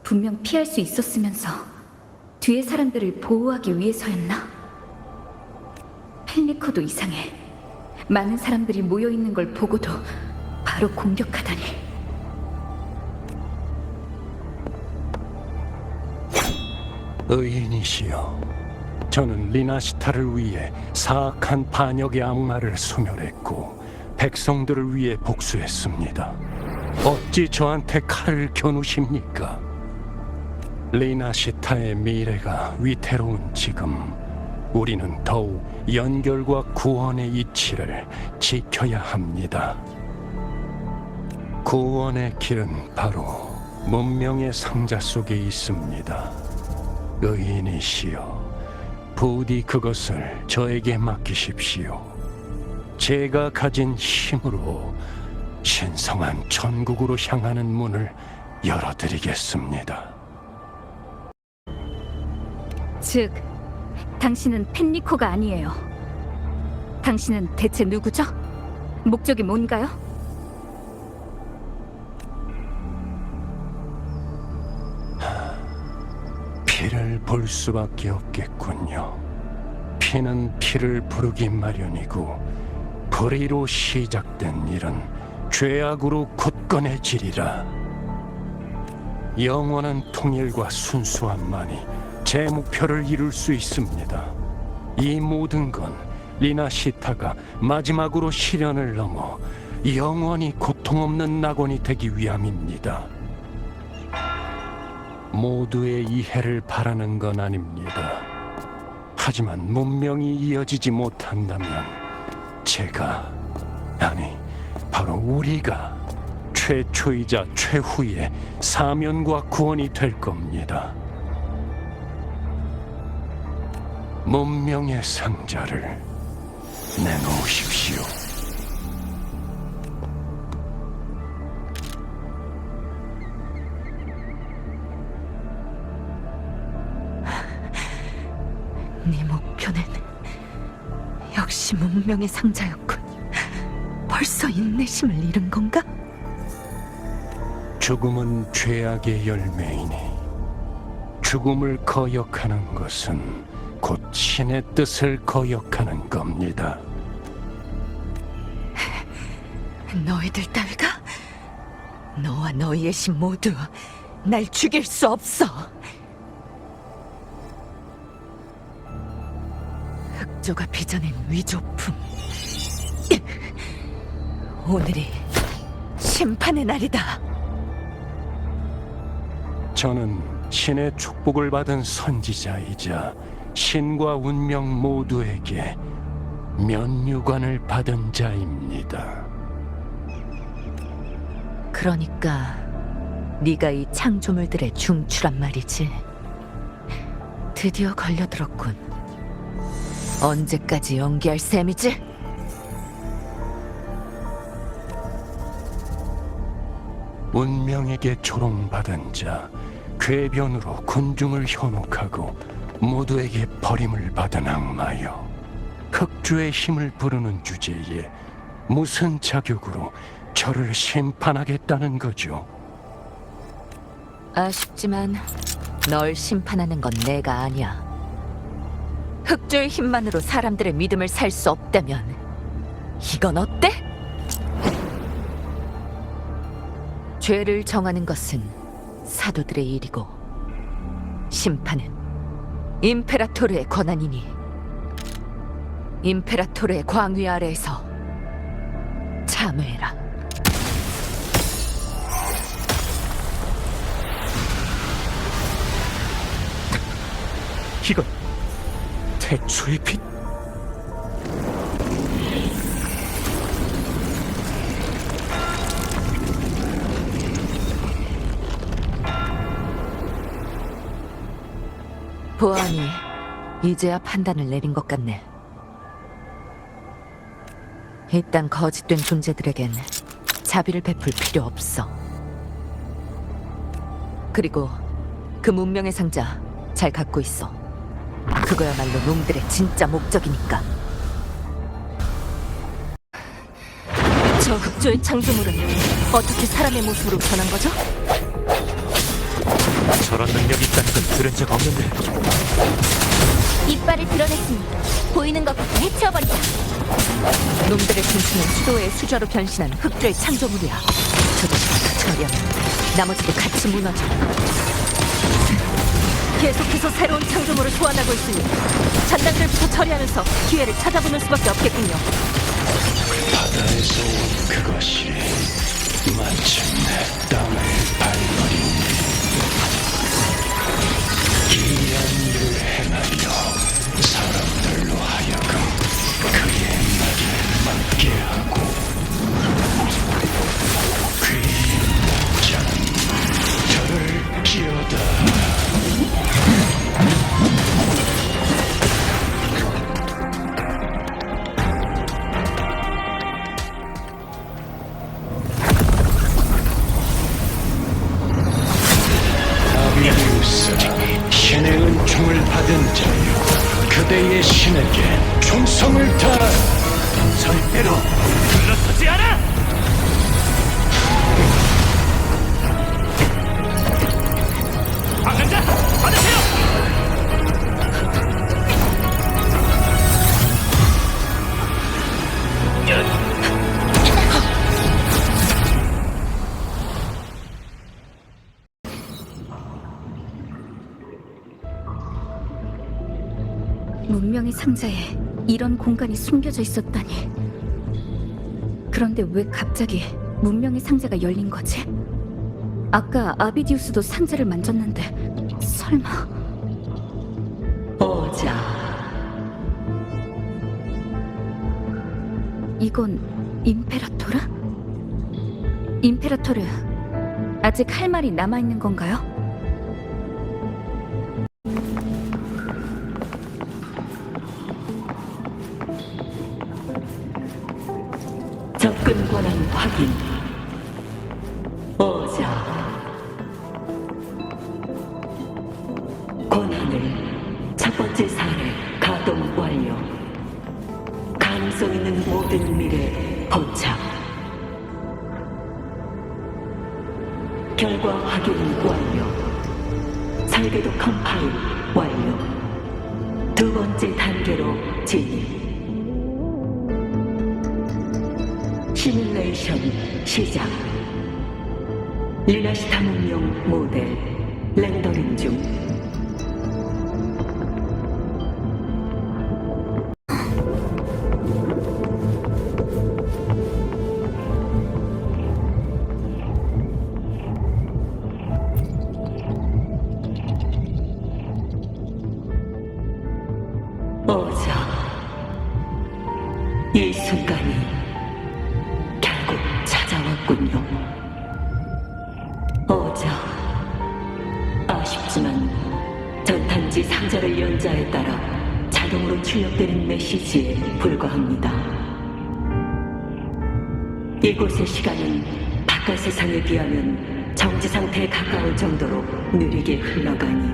분명 피할 수 있었으면서 뒤에 사람들을 보호하기 위해서였나? 펠리코도 이상해. 많은 사람들이 모여있는 걸 보고도 바로 공격하다니. 의인이시여, 저는 리나시타를 위해 사악한 반역의 악마를 소멸했고 백성들을 위해 복수했습니다. 어찌 저한테 칼을 겨누십니까? 리나시타의 미래가 위태로운 지금 우리는 더욱 연결과 구원의 이치를 지켜야 합니다. 구원의 길은 바로 문명의 상자 속에 있습니다. 의인이시여, 부디 그것을 저에게 맡기십시오. 제가 가진 힘으로 신성한 천국으로 향하는 문을 열어드리겠습니다. 즉, 당신은 펜리코가 아니에요. 당신은 대체 누구죠? 목적이 뭔가요? 피를 볼 수밖에 없겠군요. 피는 피를 부르기 마련이고 불의로 시작된 일은 죄악으로 굳건해지리라. 영원한 통일과 순수함만이 제 목표를 이룰 수 있습니다. 이 모든 건 리나시타가 마지막으로 시련을 넘어 영원히 고통 없는 낙원이 되기 위함입니다. 모두의 이해를 바라는 건 아닙니다. 하지만 문명이 이어지지 못한다면 제가, 아니 바로 우리가 최초이자 최후의 사면과 구원이 될 겁니다. 문명의 상자를 내놓으십시오. 네 목표는 역시 문명의 상자였군. 벌써 인내심을 잃은 건가? 죽음은 죄악의 열매이니 죽음을 거역하는 것은 곧 신의 뜻을 거역하는 겁니다. 너희들 따위가? 너와 너희의 신 모두 날 죽일 수 없어. 흑조가 빚어낸 위조품. 오늘이 심판의 날이다. 저는 신의 축복을 받은 선지자이자 신과 운명 모두에게 면류관을 받은 자입니다. 그러니까 네가 이 창조물들의 중추란 말이지. 드디어 걸려들었군. 언제까지 연기할 셈이지? 운명에게 조롱받은 자, 궤변으로 군중을 현혹하고 모두에게 버림을 받은 악마여, 흑주의 힘을 부르는 주제에 무슨 자격으로 저를 심판하겠다는 거죠? 아쉽지만 널 심판하는 건 내가 아니야. 흑조의 힘만으로 사람들의 믿음을 살 수 없다면 이건 어때? 죄를 정하는 것은 사도들의 일이고 심판은 임페라토르의 권한이니 임페라토르의 광위 아래에서 참회해라. 이건 태초의 빛. 보아하니 이제야 판단을 내린 것 같네. 이딴 거짓된 존재들에겐 자비를 베풀 필요 없어. 그리고 그 문명의 상자 잘 갖고 있어. 그거야말로 놈들의 진짜 목적이니까. 저 흑조의 창조물은 어떻게 사람의 모습으로 변한 거죠? 저런 능력이 있다는 건 들은 적 없는데. 이빨을 드러냈으니 보이는 것부터 해치워버리자. 놈들의 중심은 수도의 수저로 변신한 흑조의 창조물이야. 저 자식부터 처리하면 나머지도 같이 무너져. 계속해서 새로운 창조물을 소환하고 있으니 잔당들부터 처리하면서 기회를 찾아보는 수밖에 없겠군요. 바다에서 온 그것이 마침내 땅을 밟아버린 기이한 일을 행하여 사람들로 하여금 그의 날을 맞게 하고 귀인 목자는 저를 끼어다 당신에게 충성을 다할 절대로 물러서지 않아! 방랑자 받으세요! 문명의 상자에 이런 공간이 숨겨져 있었다니. 그런데 왜 갑자기 문명의 상자가 열린 거지? 아까 아비디우스도 상자를 만졌는데 설마... 오자. 이건 임페라토르? 임페라토르, 아직 할 말이 남아있는 건가요? 접근 권한 확인. 오자. 권한을 첫 번째 사례 가동 완료. 가능성 있는 모든 미래 포착. 결과 확인 완료. 설계도 컴파일 완료. 두 번째 단계로 진입. 시뮬레이션 시작. 리나시타 문명 모델 렌더링 중. 오자. 이 순간이 결국 찾아왔군요. 오자. 아쉽지만 전탄지 상자를 연 자에 따라 자동으로 출력되는 메시지에 불과합니다. 이곳의 시간은 바깥 세상에 비하면 정지 상태에 가까울 정도로 느리게 흘러가니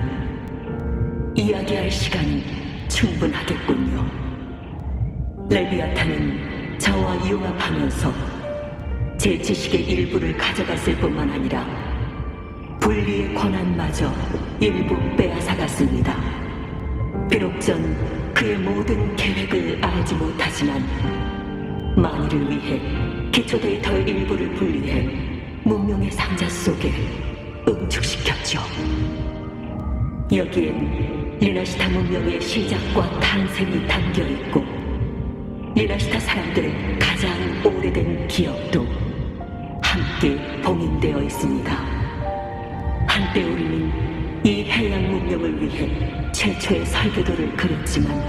이야기할 시간은 충분하겠군요. 레비아탄은 저와 융합하면서 제 지식의 일부를 가져갔을 뿐만 아니라 분리의 권한마저 일부 빼앗아갔습니다. 비록 전 그의 모든 계획을 알지 못하지만 만일을 위해 기초 데이터의 일부를 분리해 문명의 상자 속에 응축시켰죠. 여기엔 리나시타 문명의 시작과 탄생이 담겨있고 리나시타 사람들의 가장 오래된 기억도 함께 봉인되어 있습니다. 한때 우리는 이 해양 문명을 위해 최초의 설계도를 그렸지만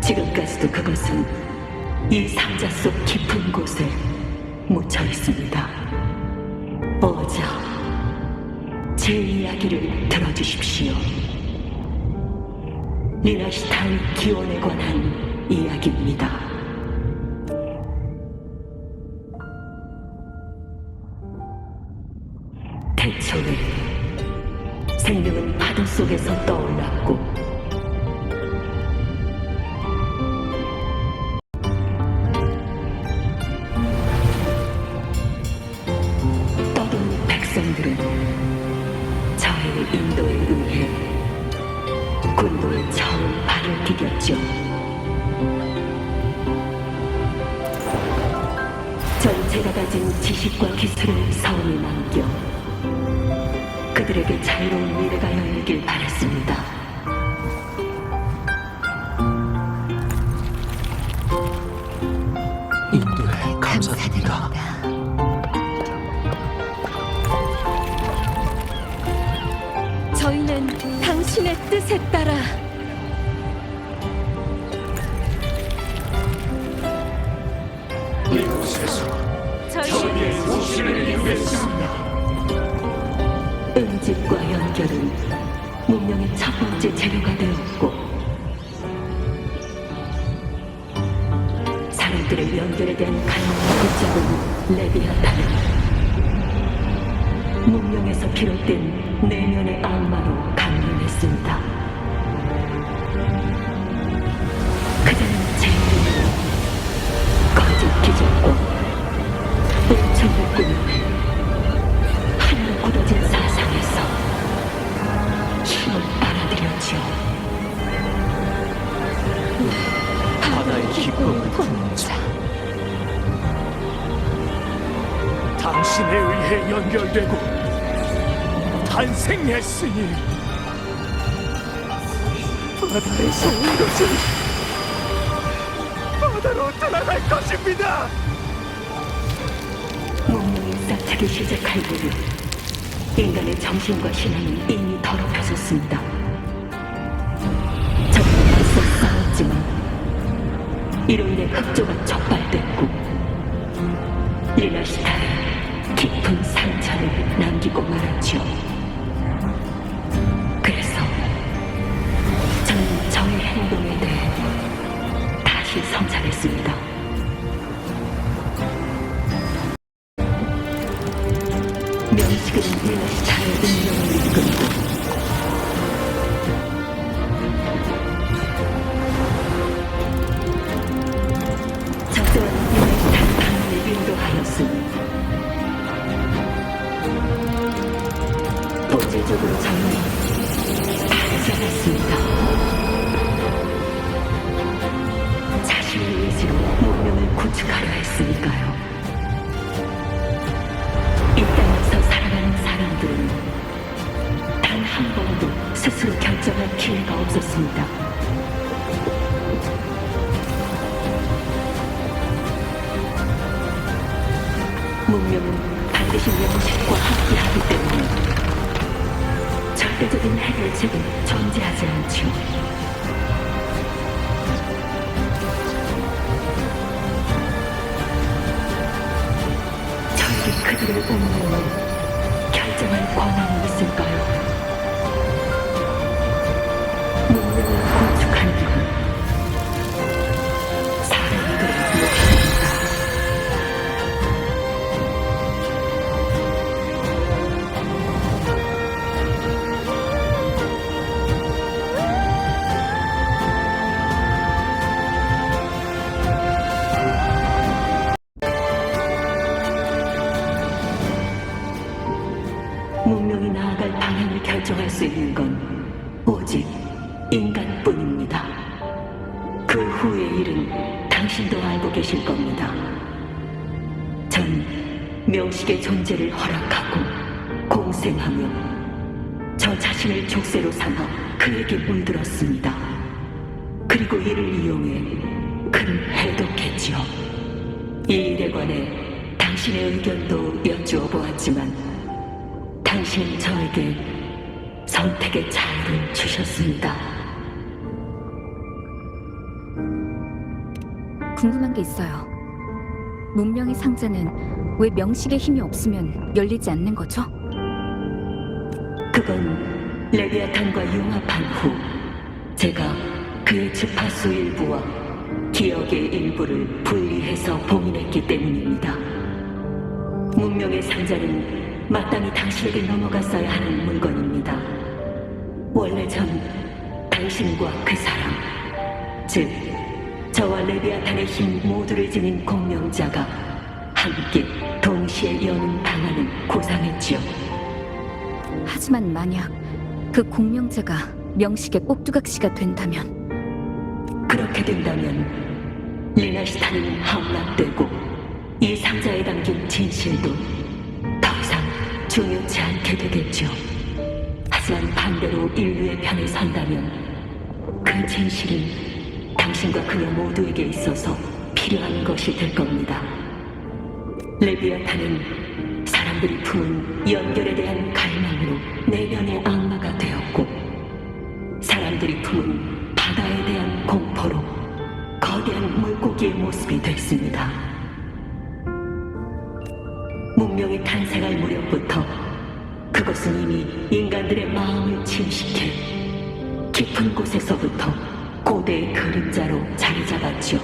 지금까지도 그것은 이 상자 속 깊은 곳에 묻혀 있습니다. 오자, 제 이야기를 들어주십시오. 리나시타의 기원에 관한 이야기입니다. 태초에 생명은 파도 속에서 떠올랐고 떠도는 백성들은 저의 인도에 의해 군도에 처음 발을 디뎠죠. 전체가 가진 지식과 기술을 서울에 남겨 그들에게 자유로운 미래가 열리길 바랐습니다. 인도에 감사드립니다. 저희는 당신의 뜻에 따라 저희의 목숨을 이루겠습니다. 음집과 연결은 문명의 첫 번째 재료가 되었고 사람들의 연결에 대한 갈망을 붙잡은 레비아탄은 문명에서 비롯된 내면의 악마로 강림했습니다. 죽었군요. 하늘 굳어진 사상에서 힘을 빨아들였죠. 바다의 기쁨을 품는 자, 당신에 의해 연결되고 탄생했으니 바다에서 온 것은 바다로 돌아갈 것입니다. 문명이 싹트기 시작할 무렵 인간의 정신과 신앙은 이미 더럽혀졌습니다. 적과 맞서 싸웠지만 이로 인해 흑조가 적발됐고 리나시타는 깊은 상처를 남기고 말았죠. 그래서 저는 저의 행동에 대해 다시 성찰했습니다. 명식은 리나시타의 운명을 이끌고 적절한 리나시타의 방문을 인도하였으니 본질적으로 저는 다르지 않았습니다. 자신의 의지로 문명을 구축하려 했으니까요. 이 땅에서 살아가는 사람들은 단 한 번도 스스로 결정할 기회가 없었습니다. 문명은 반드시 명식과 함께하기 때문에 절대적인 해결책은 존재하지 않죠. 저에게 그들의 운명을 결정할 권한이 있을까요? 문명을 구축하는 건 사람들의 몫입니다. 문명이 나아갈 방향을 결정할 수 있는 건 오직 인간뿐입니다. 그 후의 일은 당신도 알고 계실 겁니다. 전 명식의 존재를 허락하고 공생하며 저 자신을 족쇄로 삼아 그에게 물들었습니다. 그리고 이를 이용해 그를 해독했지요. 이 일에 관해 당신의 의견도 여쭈어 보았지만 당신은 저에게 선택의 자유를 주셨습니다. 궁금한 게 있어요. 문명의 상자는 왜 명식의 힘이 없으면 열리지 않는 거죠? 그건 레비아탄과 융합한 후 제가 그의 주파수 일부와 기억의 일부를 분리해서 봉인했기 때문입니다. 문명의 상자는 마땅히 당신에게 넘어갔어야 하는 물건입니다. 원래 전 당신과 그 사람, 즉 저와 레비아탄의 힘 모두를 지닌 공명자가 함께 동시에 여는 방안을 구상했지요. 하지만 만약 그 공명자가 명식의 꼭두각시가 된다면, 그렇게 된다면 리나시타는 함락되고 이 상자에 담긴 진실도 더 이상 중요치 않게 되겠죠. 하지만 반대로 인류의 편에 선다면 그 진실은 당신과 그녀 모두에게 있어서 필요한 것이 될 겁니다. 레비아탄은 사람들이 품은 연결에 대한 갈망으로 내면의 악마가 되었고, 사람들이 품은 바다에 대한 공포로 거대한 물고기의 모습이 됐습니다. 문명이 탄생할 무렵부터 그것은 이미 인간들의 마음을 침식해 깊은 곳에서부터 고대의 그림자로 자리 잡았죠.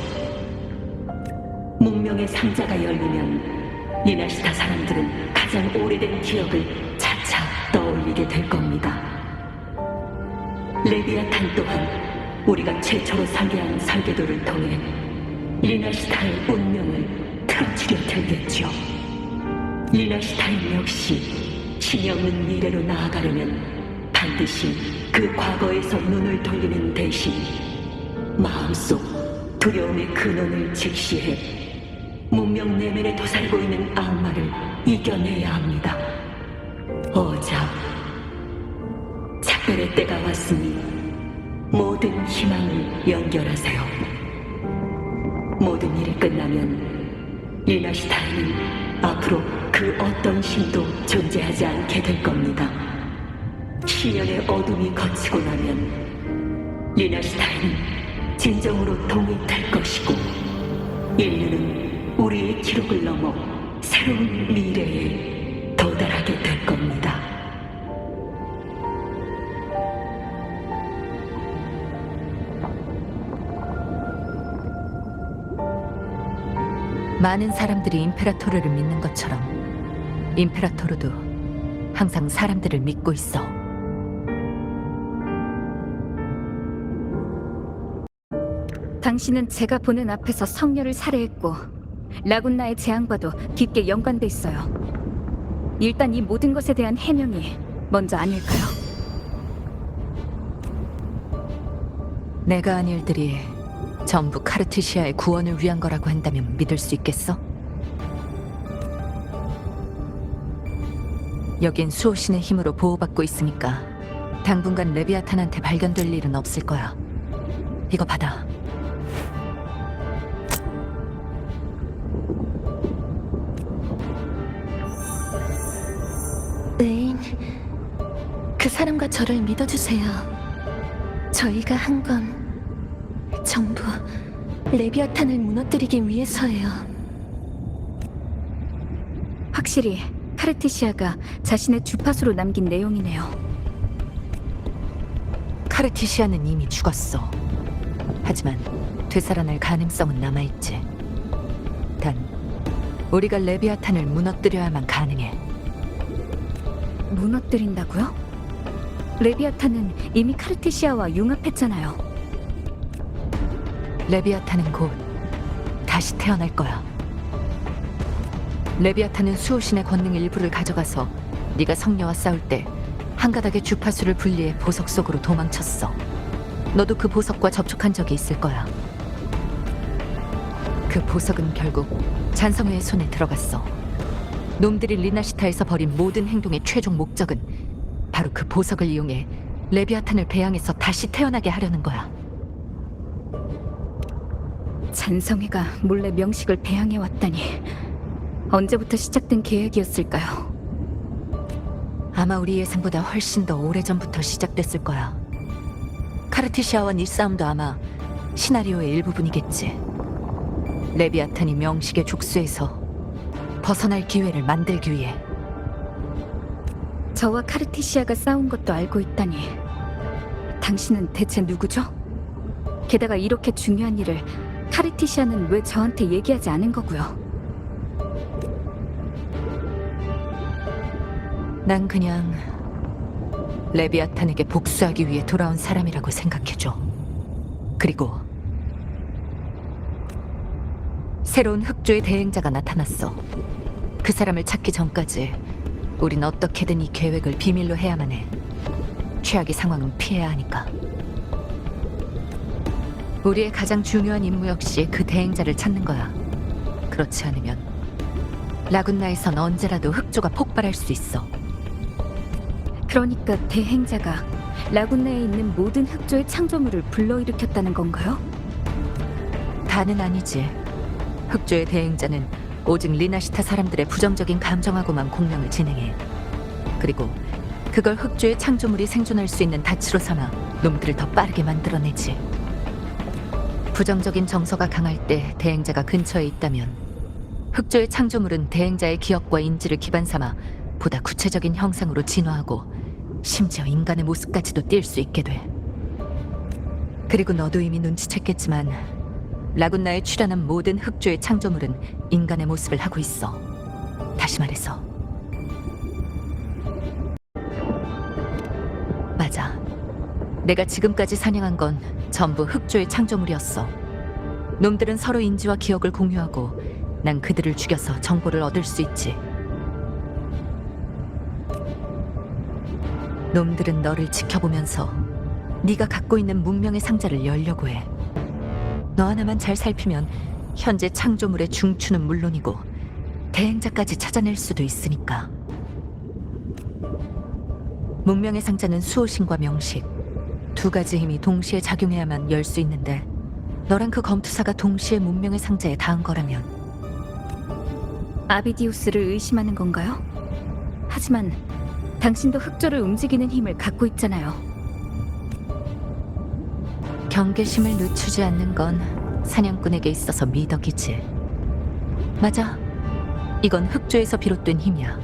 문명의 상자가 열리면 리나시타 사람들은 가장 오래된 기억을 차차 떠올리게 될 겁니다. 레비아탄 또한 우리가 최초로 설계한 설계도를 통해 리나시타의 운명을 틀어치려 들겠죠. 리나시타인 역시 신이 없는 미래로 나아가려면 반드시 그 과거에서 눈을 돌리는 대신 마음속 두려움의 근원을 직시해 문명 내면에 도살고 있는 악마를 이겨내야 합니다. 어자, 작별의 때가 왔으니 모든 희망을 연결하세요. 모든 일이 끝나면 리나시타인은 앞으로 그 어떤 힘도 존재하지 않게 될 겁니다. 시련의 어둠이 거치고 나면 리나시타인은 진정으로 통일할 것이고 인류는 우리의 기록을 넘어 새로운 미래에 도달하게 될 겁니다. 많은 사람들이 임페라토르를 믿는 것처럼 임페라토르도 항상 사람들을 믿고 있어. 당신은 제가 보는 앞에서 성녀를 살해했고 라군나의 재앙과도 깊게 연관돼 있어요. 일단 이 모든 것에 대한 해명이 먼저 아닐까요? 내가 한 일들이 전부 카르티시아의 구원을 위한 거라고 한다면 믿을 수 있겠어? 여긴 수호신의 힘으로 보호받고 있으니까 당분간 레비아탄한테 발견될 일은 없을 거야. 이거 받아. 레인, 그 사람과 저를 믿어주세요. 저희가 한 건 전부 레비아탄을 무너뜨리기 위해서예요. 확실히 카르티시아가 자신의 주파수로 남긴 내용이네요. 카르티시아는 이미 죽었어. 하지만 되살아날 가능성은 남아있지. 단, 우리가 레비아탄을 무너뜨려야만 가능해. 무너뜨린다고요? 레비아탄은 이미 카르티시아와 융합했잖아요. 레비아탄은 곧 다시 태어날 거야. 레비아탄은 수호신의 권능 일부를 가져가서 네가 성녀와 싸울 때 한 가닥의 주파수를 분리해 보석 속으로 도망쳤어. 너도 그 보석과 접촉한 적이 있을 거야. 그 보석은 결국 잔성회의 손에 들어갔어. 놈들이 리나시타에서 벌인 모든 행동의 최종 목적은 바로 그 보석을 이용해 레비아탄을 배양해서 다시 태어나게 하려는 거야. 잔성회가 몰래 명식을 배양해왔다니 언제부터 시작된 계획이었을까요? 아마 우리 예상보다 훨씬 더 오래전부터 시작됐을 거야. 카르티시아와 네 싸움도 아마 시나리오의 일부분이겠지. 레비아탄이 명식의 족수에서 벗어날 기회를 만들기 위해. 저와 카르티시아가 싸운 것도 알고 있다니 당신은 대체 누구죠? 게다가 이렇게 중요한 일을 카르티시아는 왜 저한테 얘기하지 않은 거고요? 난 그냥 레비아탄에게 복수하기 위해 돌아온 사람이라고 생각해줘. 그리고 새로운 흑조의 대행자가 나타났어. 그 사람을 찾기 전까지 우린 어떻게든 이 계획을 비밀로 해야만 해. 최악의 상황은 피해야 하니까. 우리의 가장 중요한 임무 역시 그 대행자를 찾는 거야. 그렇지 않으면 라군나에선 언제라도 흑조가 폭발할 수 있어. 그러니까 대행자가 라군나에 있는 모든 흑조의 창조물을 불러일으켰다는 건가요? 다는 아니지. 흑조의 대행자는 오직 리나시타 사람들의 부정적인 감정하고만 공명을 진행해. 그리고 그걸 흑조의 창조물이 생존할 수 있는 닻으로 삼아 놈들을 더 빠르게 만들어내지. 부정적인 정서가 강할 때 대행자가 근처에 있다면 흑조의 창조물은 대행자의 기억과 인지를 기반 삼아 보다 구체적인 형상으로 진화하고 심지어 인간의 모습까지도 띌 수 있게 돼. 그리고 너도 이미 눈치챘겠지만 라군나에 출현한 모든 흑조의 창조물은 인간의 모습을 하고 있어. 다시 말해서 맞아. 내가 지금까지 사냥한 건 전부 흑조의 창조물이었어. 놈들은 서로 인지와 기억을 공유하고 난 그들을 죽여서 정보를 얻을 수 있지. 놈들은 너를 지켜보면서 네가 갖고 있는 문명의 상자를 열려고 해. 너 하나만 잘 살피면 현재 창조물의 중추는 물론이고 대행자까지 찾아낼 수도 있으니까. 문명의 상자는 수호신과 명식 두 가지 힘이 동시에 작용해야만 열 수 있는데 너랑 그 검투사가 동시에 문명의 상자에 닿은 거라면 아비디우스를 의심하는 건가요? 하지만 당신도 흑조를 움직이는 힘을 갖고 있잖아요. 경계심을 늦추지 않는 건 사냥꾼에게 있어서 미덕이지. 맞아. 이건 흑조에서 비롯된 힘이야.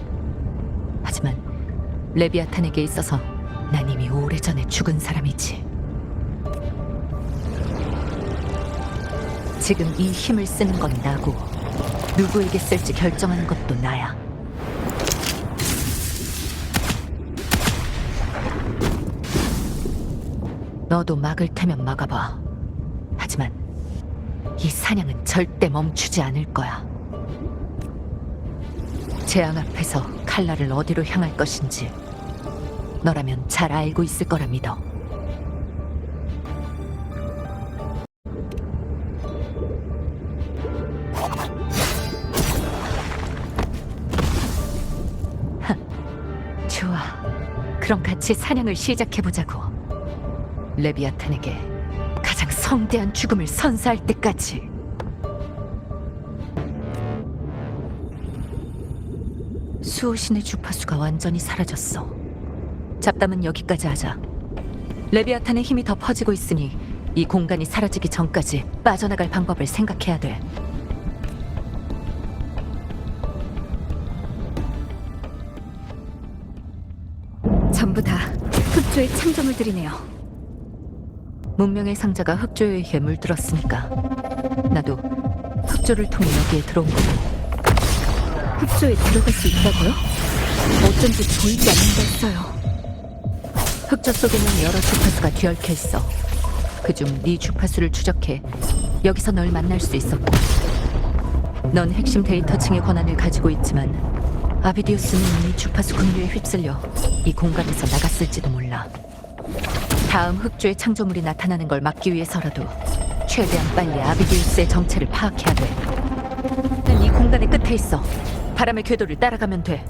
하지만 레비아탄에게 있어서 난 이미 오래전에 죽은 사람이지. 지금 이 힘을 쓰는 건 나고 누구에게 쓸지 결정하는 것도 나야. 너도 막을 테면 막아봐. 하지만 이 사냥은 절대 멈추지 않을 거야. 재앙 앞에서 칼날을 어디로 향할 것인지 너라면 잘 알고 있을 거라 믿어. 좋아. 그럼 같이 사냥을 시작해보자고. 레비아탄에게 가장 성대한 죽음을 선사할 때까지. 수호신의 주파수가 완전히 사라졌어. 잡담은 여기까지 하자. 레비아탄의 힘이 더 퍼지고 있으니 이 공간이 사라지기 전까지 빠져나갈 방법을 생각해야 돼. 전부 다 흑조의 창조물들이네요. 문명의 상자가 흑조에 의해 물들었으니까 나도 흑조를 통해 여기에 들어온 거고. 흑조에 들어갈 수 있다고요? 어쩐지 보이지 않는다 했어요. 흑조 속에는 여러 주파수가 뒤얽혀 있어. 그중 네 주파수를 추적해 여기서 널 만날 수 있었고, 넌 핵심 데이터층의 권한을 가지고 있지만 아비디우스는 이미 주파수 긍류에 휩쓸려 이 공간에서 나갔을지도 몰라. 다음 흑조의 창조물이 나타나는 걸 막기 위해서라도 최대한 빨리 아비디우스의 정체를 파악해야 돼. 난 이 공간의 끝에 있어. 바람의 궤도를 따라가면 돼.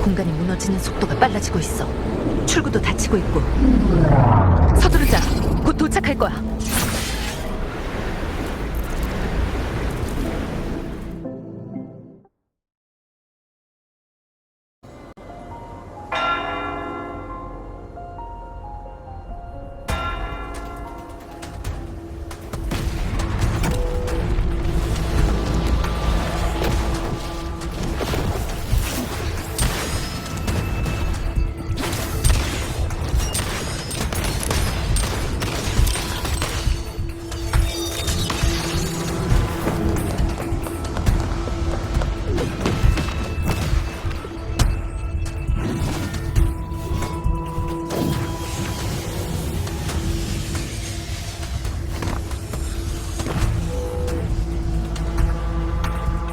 공간이 무너지는 속도가 빨라지고 있어. 출구도 닫히고 있고. 서두르자. 곧 도착할 거야.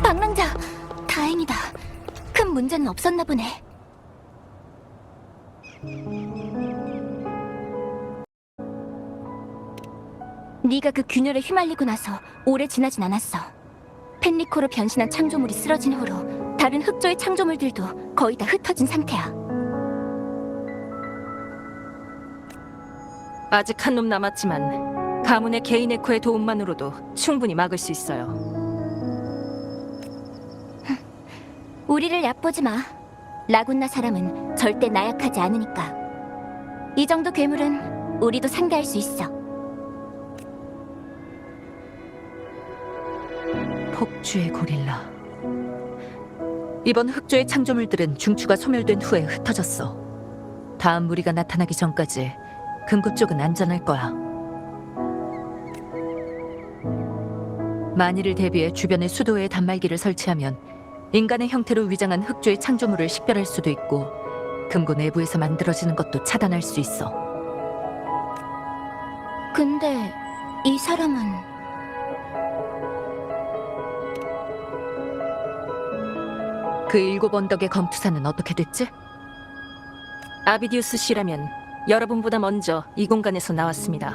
방랑자, 다행이다. 큰 문제는 없었나 보네. 네가 그 균열에 휘말리고 나서 오래 지나진 않았어. 펜리코로 변신한 창조물이 쓰러진 후로 다른 흑조의 창조물들도 거의 다 흩어진 상태야. 아직 한 놈 남았지만 가문의 개인 에코의 도움만으로도 충분히 막을 수 있어요. 우리를 얕보지 마. 라군나 사람은 절대 나약하지 않으니까. 이 정도 괴물은 우리도 상대할 수 있어. 폭주의 고릴라. 이번 흑조의 창조물들은 중추가 소멸된 후에 흩어졌어. 다음 무리가 나타나기 전까지 금고 쪽은 안전할 거야. 만일을 대비해 주변에 수도에 단말기를 설치하면 인간의 형태로 위장한 흑조의 창조물을 식별할 수도 있고 금고 내부에서 만들어지는 것도 차단할 수 있어. 근데 이 사람은 그 7 언덕의 검투사는 어떻게 됐지? 아비디우스 씨라면 여러분보다 먼저 이 공간에서 나왔습니다.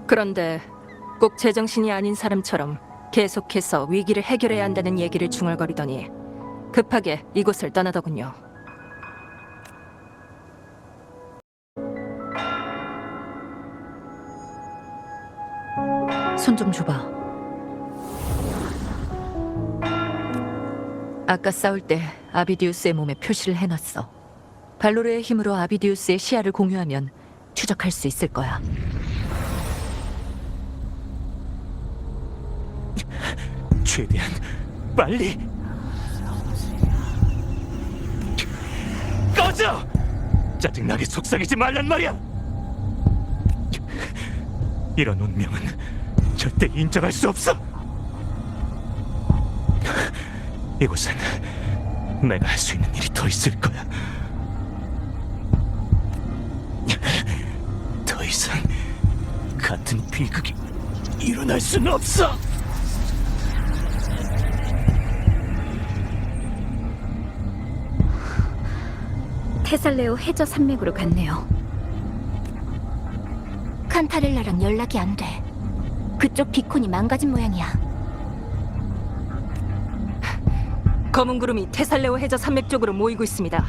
그런데 꼭 제정신이 아닌 사람처럼 계속해서 위기를 해결해야 한다는 얘기를 중얼거리더니 급하게 이곳을 떠나더군요. 손 좀 줘봐. 아까 싸울 때 아비디우스의 몸에 표시를 해놨어. 발로르의 힘으로 아비디우스의 시야를 공유하면 추적할 수 있을 거야. 최대한 빨리 꺼져! 짜증나게 속삭이지 말란 말이야! 이런 운명은 절대 인정할 수 없어! 이곳은 내가 할 수 있는 일이 더 있을 거야. 더 이상 같은 비극이 일어날 수는 없어! 테살레오 해저 산맥으로 갔네요. 칸타렐라랑 연락이 안 돼. 그쪽 비콘이 망가진 모양이야. 검은 구름이 테살레오 해저 산맥 쪽으로 모이고 있습니다.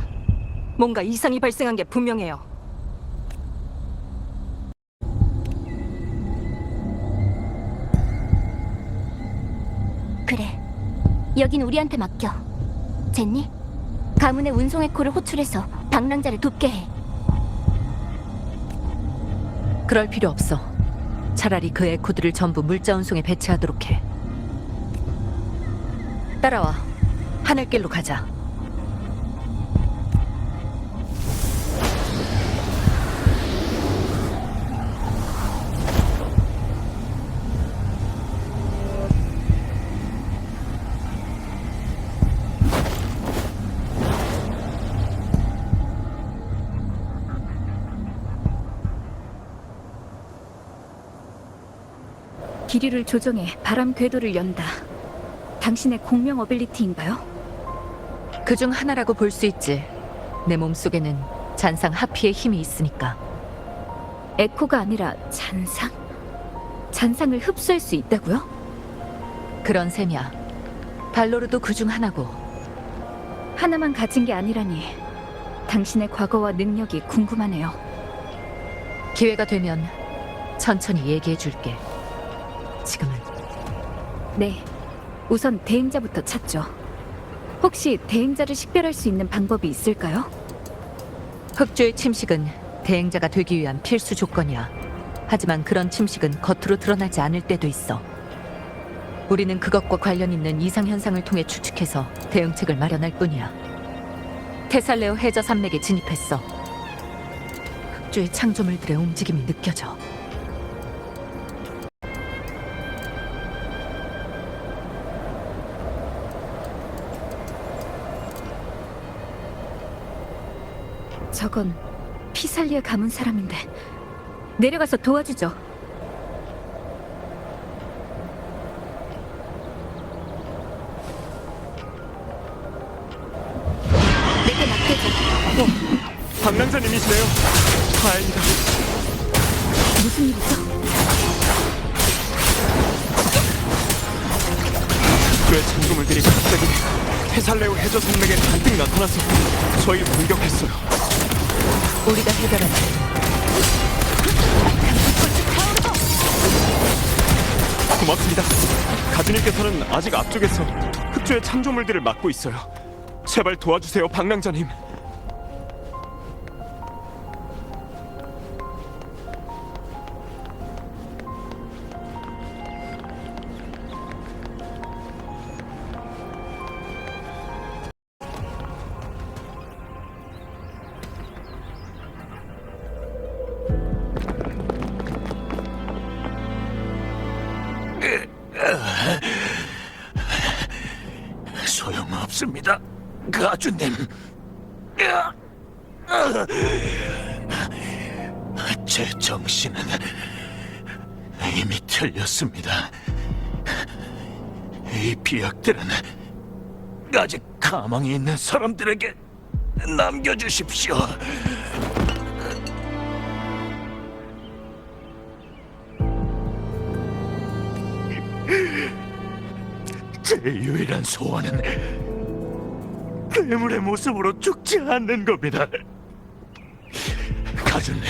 뭔가 이상이 발생한 게 분명해요. 그래, 여긴 우리한테 맡겨. 젠니, 가문의 운송 에코를 호출해서 방랑자를 돕게 해. 그럴 필요 없어. 차라리 그 에코들을 전부 물자 운송에 배치하도록 해. 따라와. 하늘길로 가자. 기류를 조정해 바람 궤도를 연다. 당신의 공명 어빌리티인가요? 그중 하나라고 볼 수 있지. 내 몸속에는 잔상 하피의 힘이 있으니까. 에코가 아니라 잔상? 잔상을 흡수할 수 있다고요? 그런 셈이야. 발로르도 그중 하나고. 하나만 가진 게 아니라니. 당신의 과거와 능력이 궁금하네요. 기회가 되면 천천히 얘기해 줄게. 지금은 네, 우선 대행자부터 찾죠. 혹시 대행자를 식별할 수 있는 방법이 있을까요? 흑조의 침식은 대행자가 되기 위한 필수 조건이야. 하지만 그런 침식은 겉으로 드러나지 않을 때도 있어. 우리는 그것과 관련 있는 이상 현상을 통해 추측해서 대응책을 마련할 뿐이야. 테살레오 해저 산맥에 진입했어. 흑조의 창조물들의 움직임이 느껴져. 저건 피살리아 가문 사람인데 내려가서 도와주죠. 내게 맡겨줘. 방랑자님이시네요. 다행이다. 무슨 일이죠? 흑조의 창조물들이 갑자기 테살레오 해저 산맥에 잔뜩 나타나서 저희를 공격했어요. 우리가 해결하지. 고맙습니다. 가즈님께서는 아직 앞쪽에서 흑조의 창조물들을 막고 있어요. 제발 도와주세요, 방랑자님. 틀렸습니다, 가주님. 제 정신은 이미 틀렸습니다. 이 비약들은 아직 가망이 있는 사람들에게 남겨주십시오. 제 유일한 소원은 괴물의 모습으로 죽지 않는 겁니다. 가준님,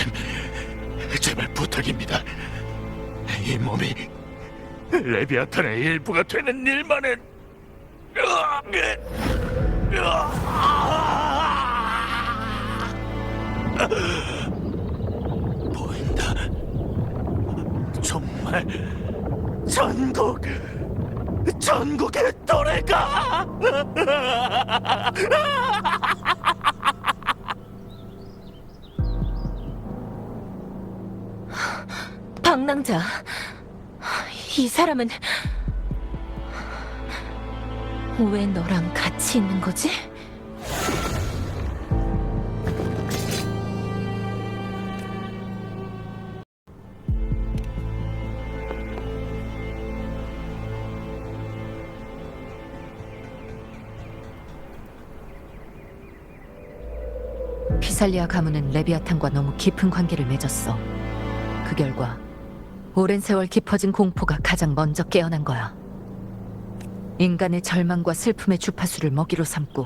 제발 부탁입니다. 이 몸이 레비아탄의 일부가 되는 일만은 보인다. 정말 전국의 또래가 방랑자, 이 사람은 왜 너랑 같이 있는 거지? 피살리아 가문은 레비아탄과 너무 깊은 관계를 맺었어. 그 결과 오랜 세월 깊어진 공포가 가장 먼저 깨어난 거야. 인간의 절망과 슬픔의 주파수를 먹이로 삼고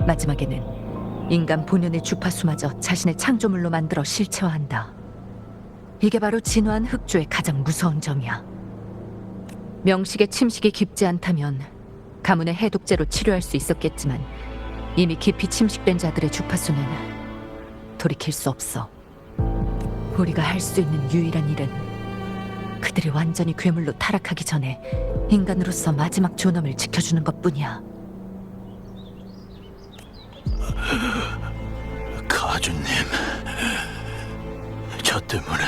마지막에는 인간 본연의 주파수마저 자신의 창조물로 만들어 실체화한다. 이게 바로 진화한 흑조의 가장 무서운 점이야. 명식의 침식이 깊지 않다면 가문의 해독제로 치료할 수 있었겠지만 이미 깊이 침식된 자들의 주파수는 돌이킬 수 없어. 우리가 할 수 있는 유일한 일은 그들이 완전히 괴물로 타락하기 전에 인간으로서 마지막 존엄을 지켜주는 것뿐이야. 가주님, 저 때문에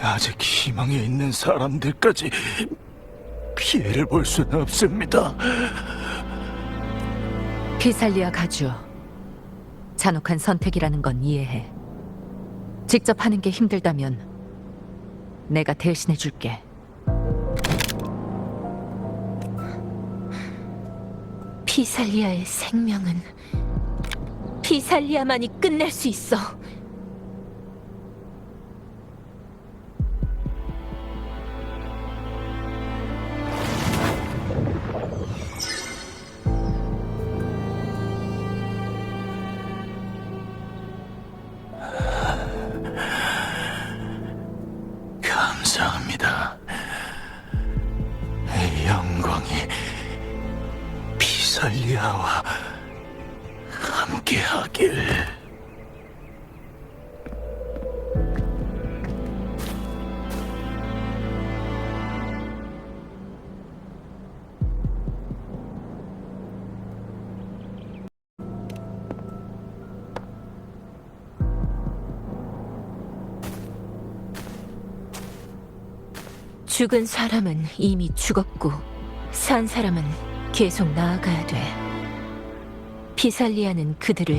아직 희망이 있는 사람들까지 피해를 볼 수는 없습니다. 피살리아 가주, 잔혹한 선택이라는 건 이해해. 직접 하는 게 힘들다면 내가 대신해 줄게. 피살리아의 생명은 피살리아만이 끝낼 수 있어. 감사합니다. 이 영광이 피살리아와 함께하길. 죽은 사람은 이미 죽었고 산 사람은 계속 나아가야 돼. 피살리아는 그들을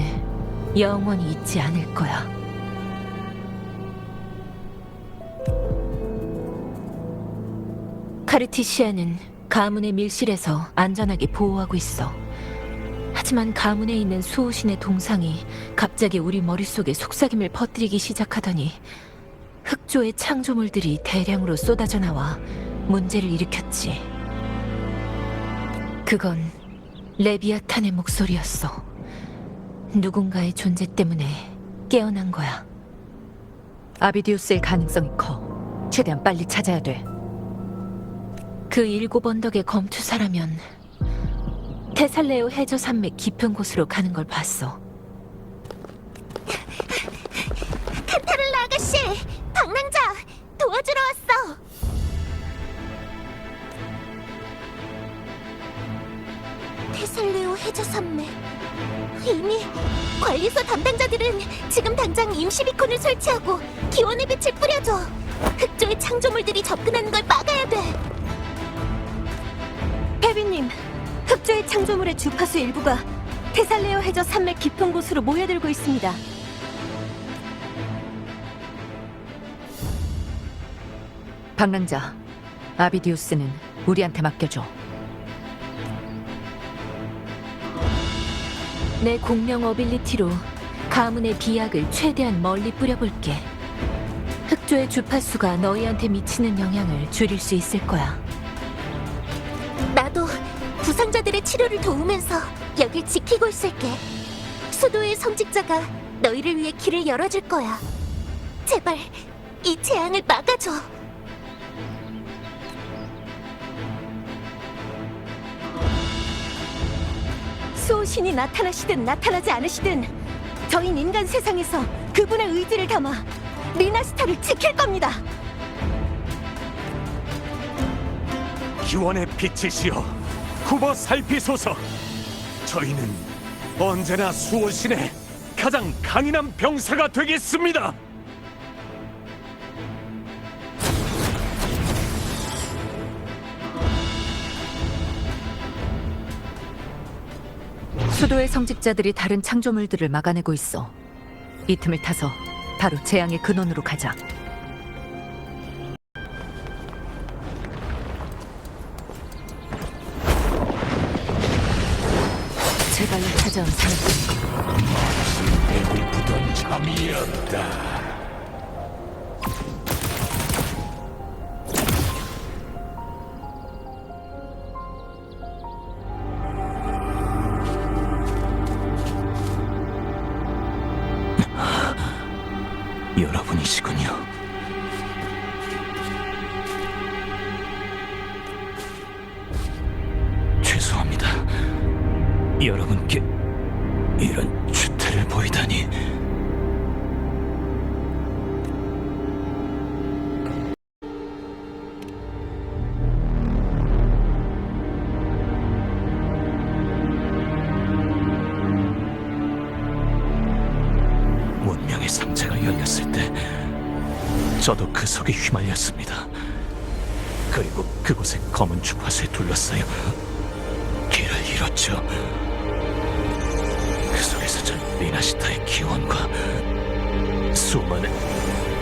영원히 잊지 않을 거야. 카르티시아는 가문의 밀실에서 안전하게 보호하고 있어. 하지만 가문에 있는 수호신의 동상이 갑자기 우리 머릿속에 속삭임을 퍼뜨리기 시작하더니 흑조의 창조물들이 대량으로 쏟아져 나와 문제를 일으켰지. 그건 레비아탄의 목소리였어. 누군가의 존재 때문에 깨어난 거야. 아비디우스일 가능성이 커. 최대한 빨리 찾아야 돼. 그 7 언덕의 검투사라면 테살레오 해저 산맥 깊은 곳으로 가는 걸 봤어. 카타를라 아가씨! 방랑자! 도와주러 왔어! 테살레오 해저 산맥... 이미 관리소 담당자들은 지금 당장 임시 비콘을 설치하고 기원의 빛을 뿌려줘. 흑조의 창조물들이 접근하는 걸 막아야 돼. 케빈님, 흑조의 창조물의 주파수 일부가 테살레오 해저 산맥 깊은 곳으로 모여들고 있습니다. 방랑자, 아비디우스는 우리한테 맡겨줘. 내 공명 어빌리티로 가문의 비약을 최대한 멀리 뿌려볼게. 흑조의 주파수가 너희한테 미치는 영향을 줄일 수 있을 거야. 나도 부상자들의 치료를 도우면서 여길 지키고 있을게. 수도의 성직자가 너희를 위해 길을 열어줄 거야. 제발 이 재앙을 막아줘. 수호신이 나타나시든 나타나지 않으시든 저희 인간 세상에서 그분의 의지를 담아 리나스타를 지킬 겁니다. 기원의 빛이시여 굽어 살피소서. 저희는 언제나 수호신의 가장 강인한 병사가 되겠습니다. 수도의 성직자들이 다른 창조물들을 막아내고 있어. 이 틈을 타서 바로 재앙의 근원으로 가자. 제발로 찾아온 사냥꾼. 배고프던 잠이었다. 여러분이시군요. 죄송합니다. 여러분께 이런 추태를 보이다니. 운명의 상자가 열렸을 때 저도 그 속에 휘말렸습니다. 그리고 그곳의 검은 주파수에 둘러싸여 길을 잃었죠. 그 속에서 전 리나시타의 기원과 수많은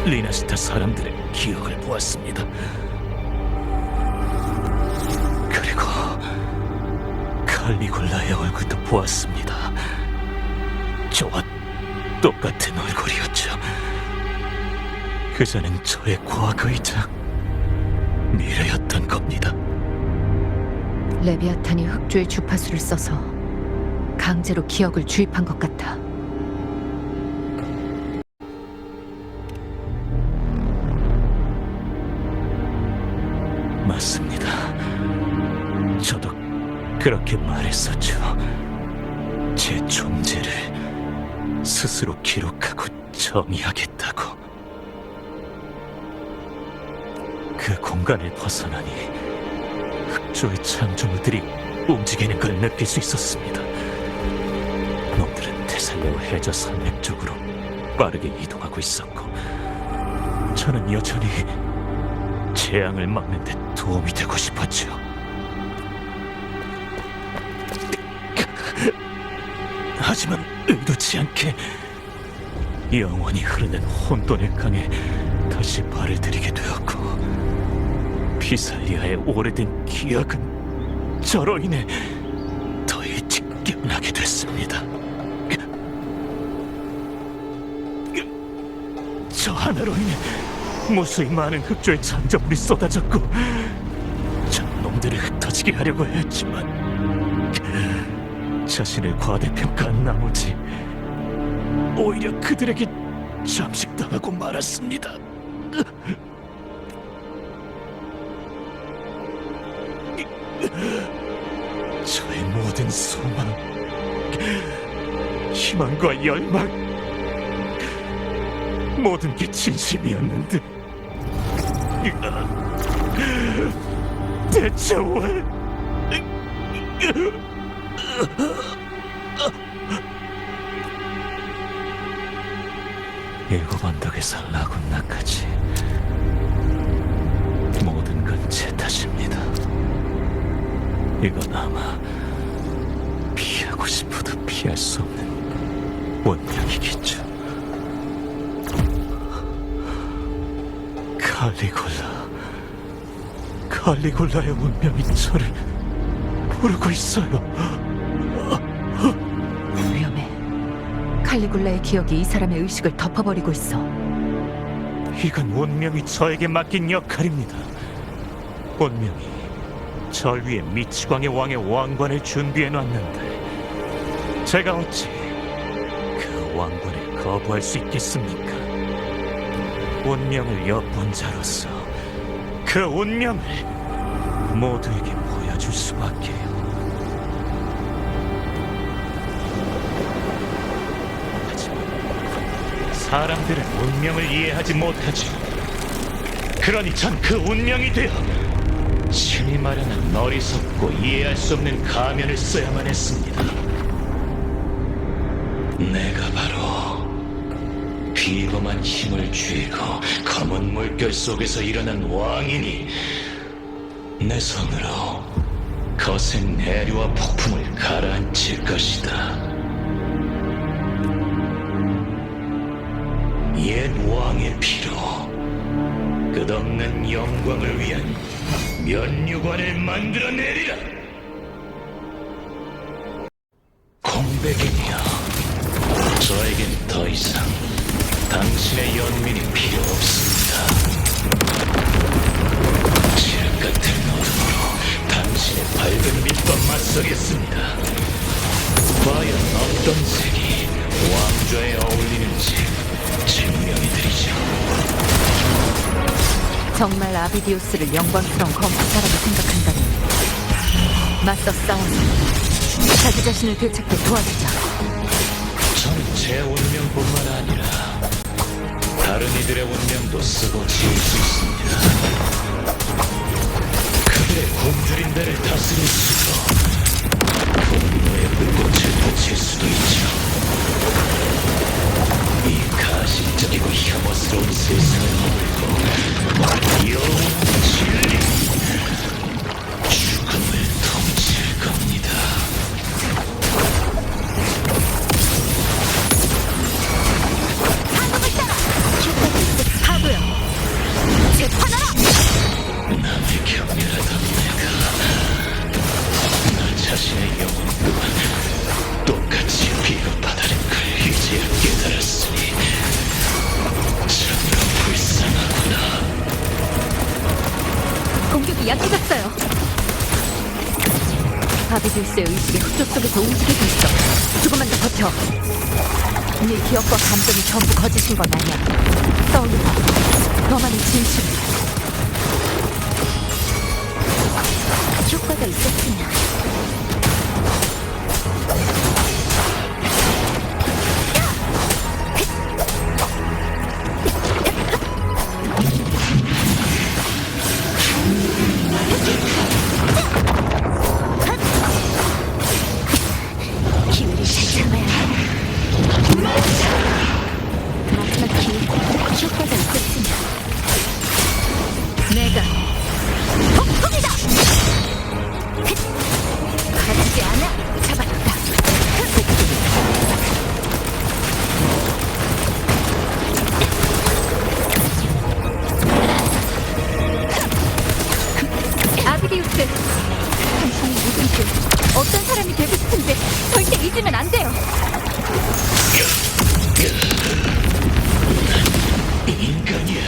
리나시타 사람들의 기억을 보았습니다. 그리고 칼리굴라의 얼굴도 보았습니다. 저와 똑같은 얼굴이었죠. 그자는 저의 과거이자 미래였던 겁니다. 레비아탄이 흑조의 주파수를 써서 강제로 기억을 주입한 것 같아. 맞습니다. 저도 그렇게 말했었죠. 제 존재를 스스로 기록하고 정의하겠다고. 그 공간을 벗어나니 흑조의 창조물들이 움직이는 걸 느낄 수 있었습니다. 놈들은 테살레오 해저 산맥 쪽으로 빠르게 이동하고 있었고, 저는 여전히 재앙을 막는 데 도움이 되고 싶었죠. 하지만 의도치 않게 영원히 흐르는 혼돈의 강에 다시 발을 들이게 되었고, 피살리아의 오래된 기억은 저로 인해 더 일찍 깨어나게 됐습니다. 저 하나로 인해 무수히 많은 흑조의 창조물이 쏟아졌고, 전 놈들을 흩어지게 하려고 했지만 자신을 과대평가한 나머지 오히려 그들에게 잠식당하고 말았습니다. 저의 모든 소망, 희망과 열망, 모든 게 진심이었는데 대체 왜? 일곱 언덕에서 라군나까지 모든 건 제 탓입니다. 이건 아마 피하고 싶어도 피할 수 없는 운명이겠죠. 칼리굴라의 운명이 저를 부르고 있어요. 위험해. 칼리굴라의 기억이 이 사람의 의식을 덮어버리고 있어. 이건 운명이 저에게 맡긴 역할입니다. 운명이 절 위에 미치광의 왕의 왕관을 준비해 놨는데 제가 어찌 그 왕관을 거부할 수 있겠습니까? 운명을 엿본 자로서 그 운명을 모두에게 보여줄 수밖에요. 하지만 사람들은 운명을 이해하지 못하죠. 그러니 전 그 운명이 되어 신이 마련한 어리석고 이해할 수 없는 가면을 써야만 했습니다. 내가 바로 비범한 힘을 쥐고 검은 물결 속에서 일어난 왕이니 내 손으로 거센 내류와 폭풍을 가라앉힐 것이다. 옛 왕의 피로 끝없는 영광을 위한 면류관을 만들어내리라. 공백이며 저에겐 더 이상 당신의 연민이 필요 없습니다. 칠흑 같은 어둠으로 당신의 밝은 빛과 맞서겠습니다. 과연 어떤 색이 왕좌에 어울리는지 증명해드리죠. 정말 아비디우스를 영광스러운 검투사라고 생각한다면 맞서 싸워서 자기 자신을 되찾게 도와주자. 저는 제 운명뿐만 아니라 다른 이들의 운명도 쓰고 지을 수 있습니다. 그들의 굶주린 배를 다스릴 수도, 분노의 불꽃을 붙일 수도 있죠. 이 가식적이고 혐오스러운 세상을 허물고 영원한 진리, 죽음을 통치할 겁니다. 하고요. 재판하라! 남의 격렬하던 내가 나 자신의 영혼 또한 똑같이 비겁하다는 걸 이제야 깨달았으니 참으로 불쌍하구나. 공격이 약해졌어요. 아비디우스의 의식이 흑조 속에서 움직이고 있어. 조금만 더 버텨. 네 기억과 감정이 전부 거짓인 건 아니야. 떠올려봐. 너만의 진실을. 효과가 있었구나. 기회를 잘 참아야 해. 마지막 기회, 효과가 있었으면 내가 폭풍이다! 가라지 않아! 잡았다! 아비디우스, 당신이 누군지, 어떤 사람이 되고 싶은지 절대 잊으면 안 돼요. 인간이야.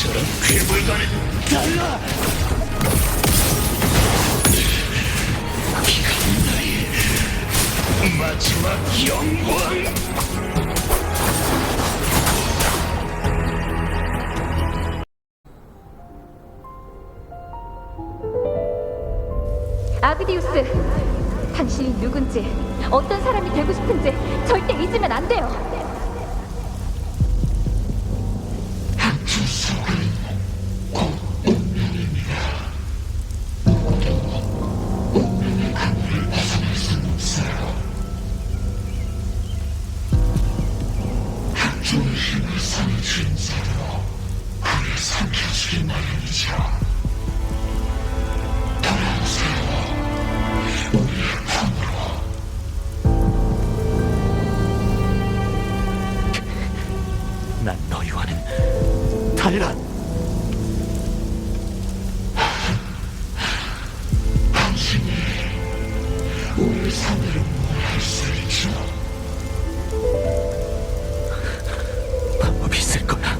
저런 괴물과는 달라. 이건 나의 마지막 영광. 아비디우스, 당신이 누군지, 어떤 사람이 되고 싶은지 절대 잊으면 안 돼요. 칼라. 우리 사내를 뭐할 수 있죠? 방법이 있을 거야.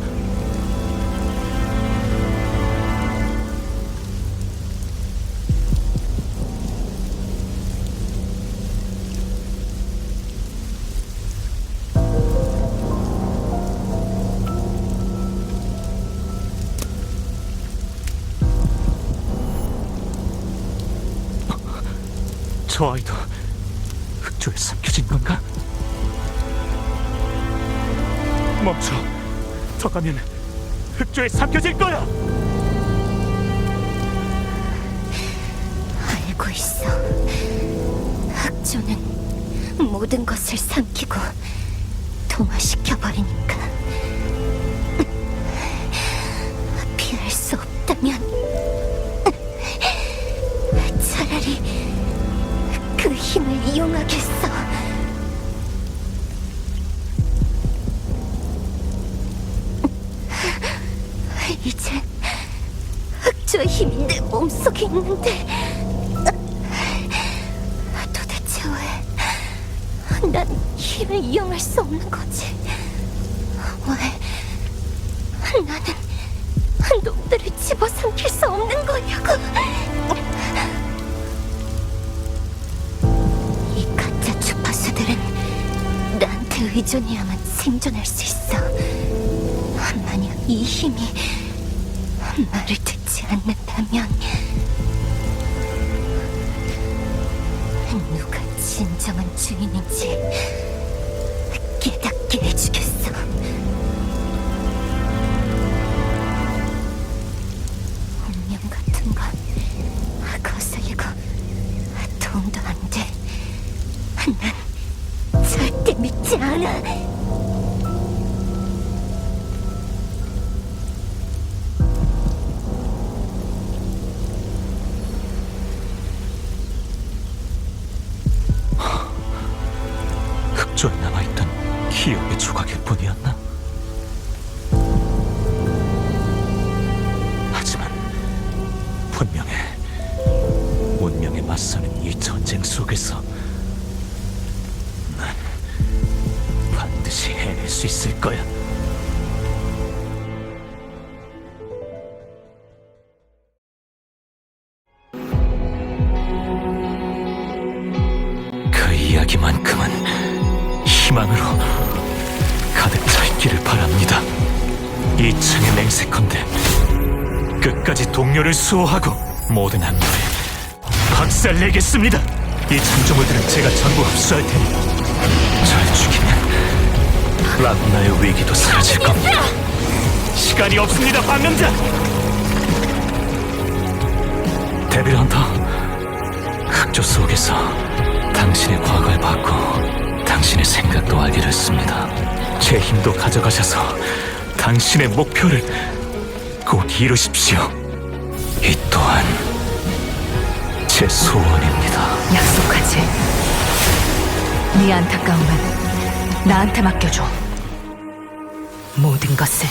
저 아이도 흑조에 삼켜진 건가? 멈춰. 더 가면 흑조에 삼켜질 거야. 알고 있어. 흑조는 모든 것을 삼키고 동화시켜버리니까. 피할 수 없다면 차라리 그 힘을 이용하겠어. 이제 흑조의 힘이 내 몸속에 있는데 도대체 왜 난 힘을 이용할 수 없는 거지? 왜 나는 놈들을 집어삼킬 수 없는 거냐고? 이 가짜 주파수들은 나한테 의존해야만 생존할 수 있어. 만약 이 힘이 말을 듣지 않는다면 누가 진정한 주인인지 깨닫게 해주겠어. 운명 같은 건 거슬리고 도움도 안 돼. 난 절대 믿지 않아. 흑조에 남아있던 기억의 조각일 뿐이었나? 하지만 분명해. 운명에 맞서는 이 전쟁 속에서 난 반드시 해낼 수 있을 거야. 그 이야기만큼은 희망으로 가득 차 있기를 바랍니다. 이 층의 맹세컨대 끝까지 동료를 수호하고 모든 악물을 박살내겠습니다. 이 창조물들은 제가 전부 흡수할 테니 잘 죽이면 라구나의 위기도 사라질 겁니다. 시간이 없습니다, 방금자! 데빌 헌터, 흑조 속에서 당신의 과거를 받고 당신의 생각도 알게 됐습니다. 제 힘도 가져가셔서 당신의 목표를 꼭 이루십시오. 이 또한 제 소원입니다. 약속하지. 네 안타까움은 나한테 맡겨줘. 모든 것을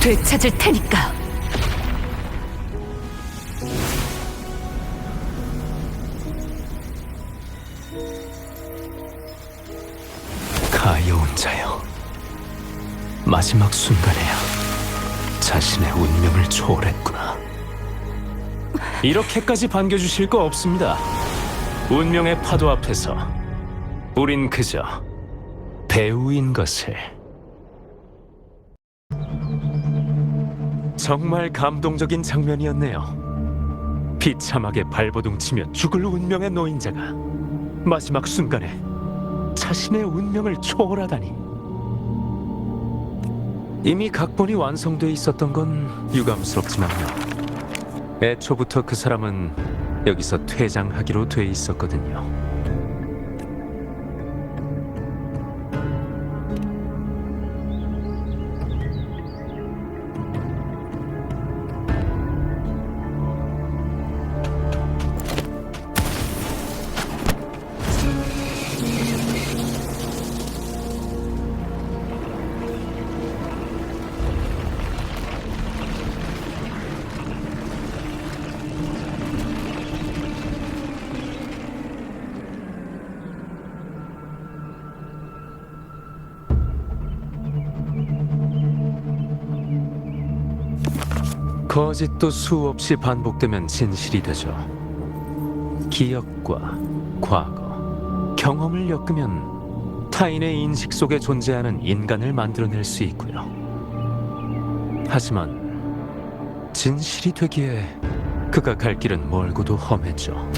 되찾을 테니까. 가여운 자여, 마지막 순간에야 자신의 운명을 초월했구나. 이렇게까지 반겨주실 거 없습니다. 운명의 파도 앞에서 우린 그저 배우인 것을. 정말 감동적인 장면이었네요. 비참하게 발버둥치며 죽을 운명의 노인자가 마지막 순간에 자신의 운명을 초월하다니. 이미 각본이 완성돼 있었던 건 유감스럽지만요. 애초부터 그 사람은 여기서 퇴장하기로 돼 있었거든요. 거짓도 수없이 반복되면 진실이 되죠. 기억과 과거, 경험을 엮으면 타인의 인식 속에 존재하는 인간을 만들어낼 수 있고요. 하지만 진실이 되기에 그가 갈 길은 멀고도 험했죠.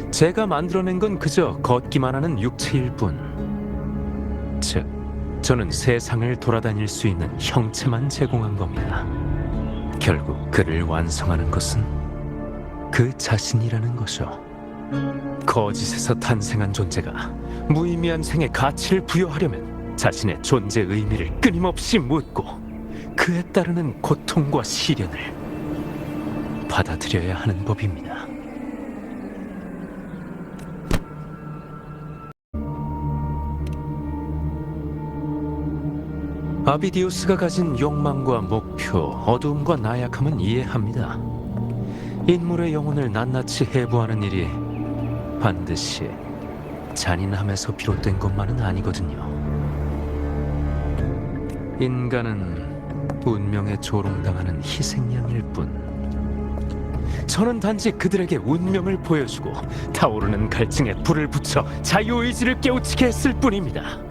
제가 만들어낸 건 그저 걷기만 하는 육체일 뿐. 즉, 저는 세상을 돌아다닐 수 있는 형체만 제공한 겁니다. 결국 그를 완성하는 것은 그 자신이라는 거죠. 거짓에서 탄생한 존재가 무의미한 생에 가치를 부여하려면 자신의 존재 의미를 끊임없이 묻고 그에 따르는 고통과 시련을 받아들여야 하는 법입니다. 아비디우스가 가진 욕망과 목표, 어두움과 나약함은 이해합니다. 인물의 영혼을 낱낱이 해부하는 일이 반드시 잔인함에서 비롯된 것만은 아니거든요. 인간은 운명에 조롱당하는 희생양일 뿐. 저는 단지 그들에게 운명을 보여주고 타오르는 갈증에 불을 붙여 자유의지를 깨우치게 했을 뿐입니다.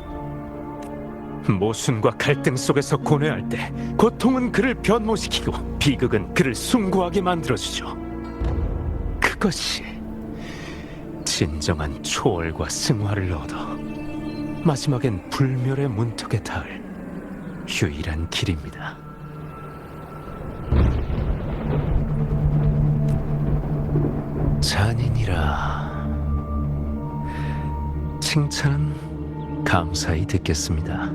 모순과 갈등 속에서 고뇌할 때 고통은 그를 변모시키고 비극은 그를 숭고하게 만들어주죠. 그것이 진정한 초월과 승화를 얻어 마지막엔 불멸의 문턱에 닿을 유일한 길입니다. 잔인이라 칭찬은 감사히 듣겠습니다.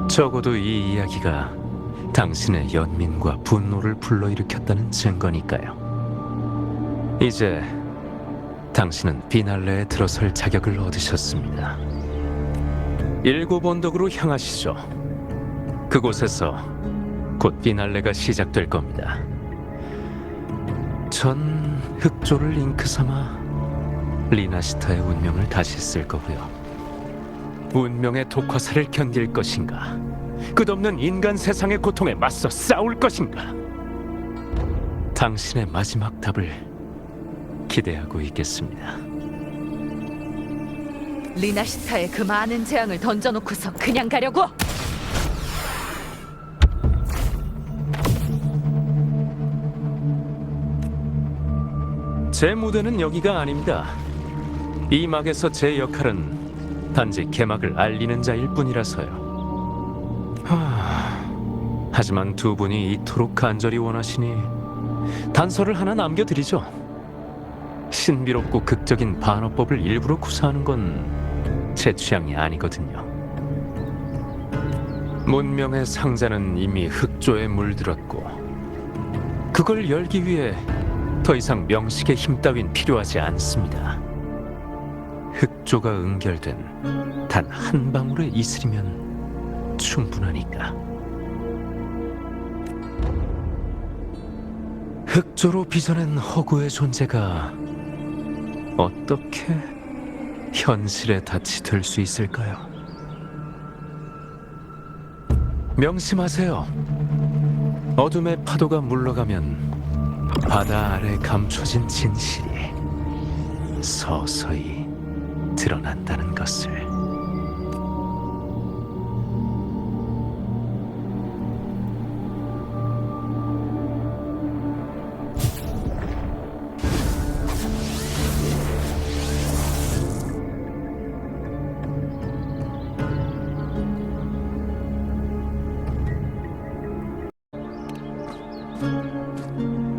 적어도 이 이야기가 당신의 연민과 분노를 불러일으켰다는 증거니까요. 이제 당신은 비날레에 들어설 자격을 얻으셨습니다. 7 언덕으로 향하시죠. 그곳에서 곧 비날레가 시작될 겁니다. 전 흑조를 잉크 삼아 리나시타의 운명을 다시 쓸 거고요. 운명의 독화살을 견딜 것인가? 끝없는 인간 세상의 고통에 맞서 싸울 것인가? 당신의 마지막 답을 기대하고 있겠습니다. 리나시타에 그 많은 재앙을 던져놓고서 그냥 가려고? 제 무대는 여기가 아닙니다. 이 막에서 제 역할은 단지 개막을 알리는 자일 뿐이라서요. 하지만 두 분이 이토록 간절히 원하시니 단서를 하나 남겨드리죠. 신비롭고 극적인 반어법을 일부러 구사하는 건 제 취향이 아니거든요. 문명의 상자는 이미 흑조에 물들었고 그걸 열기 위해 더 이상 명식의 힘 따윈 필요하지 않습니다. 흑조가 응결된 단 한 방울의 이슬이면 충분하니까. 흑조로 빚어낸 허구의 존재가 어떻게 현실의 닻이 될 수 있을까요? 명심하세요. 어둠의 파도가 물러가면 바다 아래 감춰진 진실이 서서히 드러난다는 것을.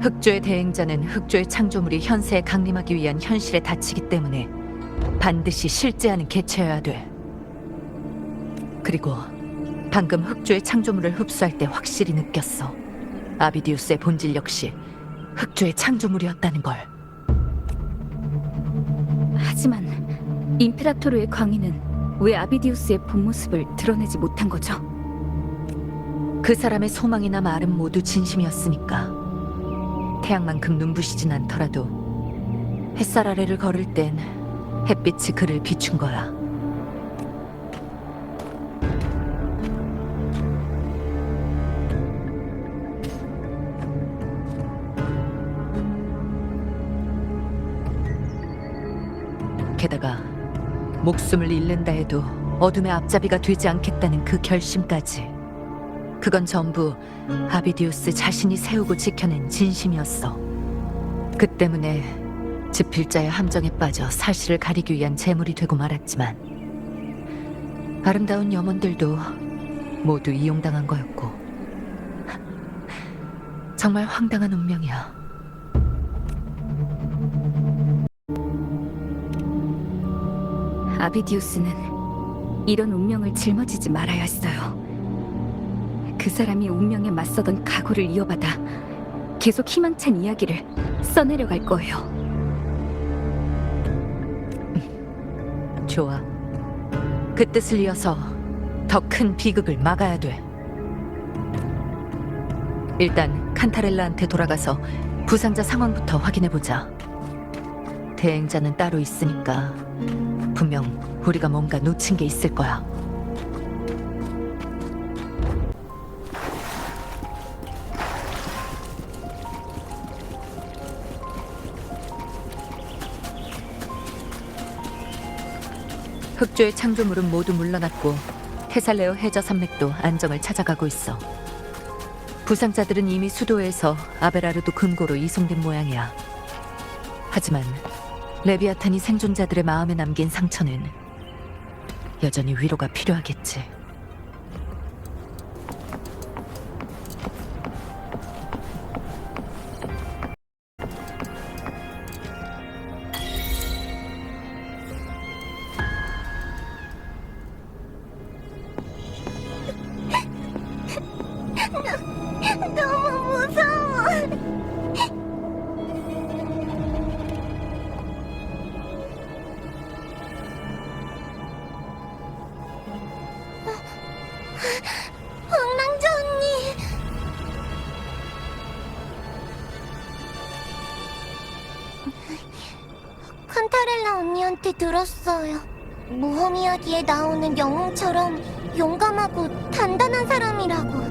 흑조의 대행자는 흑조의 창조물이 현세에 강림하기 위한 현실에 닫히기 때문에 반드시 실제하는 개체여야 돼. 그리고 방금 흑조의 창조물을 흡수할 때 확실히 느꼈어. 아비디우스의 본질 역시 흑조의 창조물이었다는 걸. 하지만 임페라토르의 광희는 왜 아비디우스의 본 모습을 드러내지 못한 거죠? 그 사람의 소망이나 말은 모두 진심이었으니까. 태양만큼 눈부시진 않더라도 햇살 아래를 걸을 땐 햇빛이 그를 비춘 거야. 목숨을 잃는다 해도 어둠의 앞잡이가 되지 않겠다는 그 결심까지. 그건 전부 아비디우스 자신이 세우고 지켜낸 진심이었어. 그 때문에 집필자의 함정에 빠져 사실을 가리기 위한 재물이 되고 말았지만 아름다운 염원들도 모두 이용당한 거였고. 정말 황당한 운명이야. 아비디우스는 이런 운명을 짊어지지 말아야 했어요. 그 사람이 운명에 맞서던 각오를 이어받아 계속 희망찬 이야기를 써내려갈 거예요. 좋아. 그 뜻을 이어서 더 큰 비극을 막아야 돼. 일단 칸타렐라한테 돌아가서 부상자 상황부터 확인해보자. 대행자는 따로 있으니까 분명 우리가 뭔가 놓친 게 있을 거야. 흑조의 창조물은 모두 물러났고 헤살레오 해저 산맥도 안정을 찾아가고 있어. 부상자들은 이미 수도에서 아베라르도 금고로 이송된 모양이야. 하지만 레비아탄이 생존자들의 마음에 남긴 상처는 여전히 위로가 필요하겠지. 너무 무서워. 황랑자 언니. 칸타렐라 언니한테 들었어요. 모험 이야기에 나오는 영웅처럼 용감하고 단단한 사람이라고.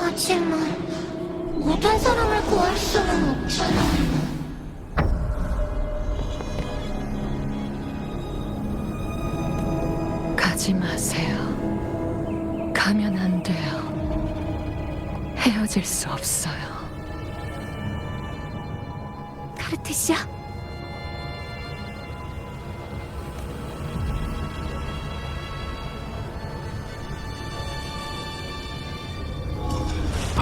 하지만 모든 사람을 구할 수는 없잖아요. 가지 마세요. 가면 안 돼요. 헤어질 수 없어요. 카르테시아,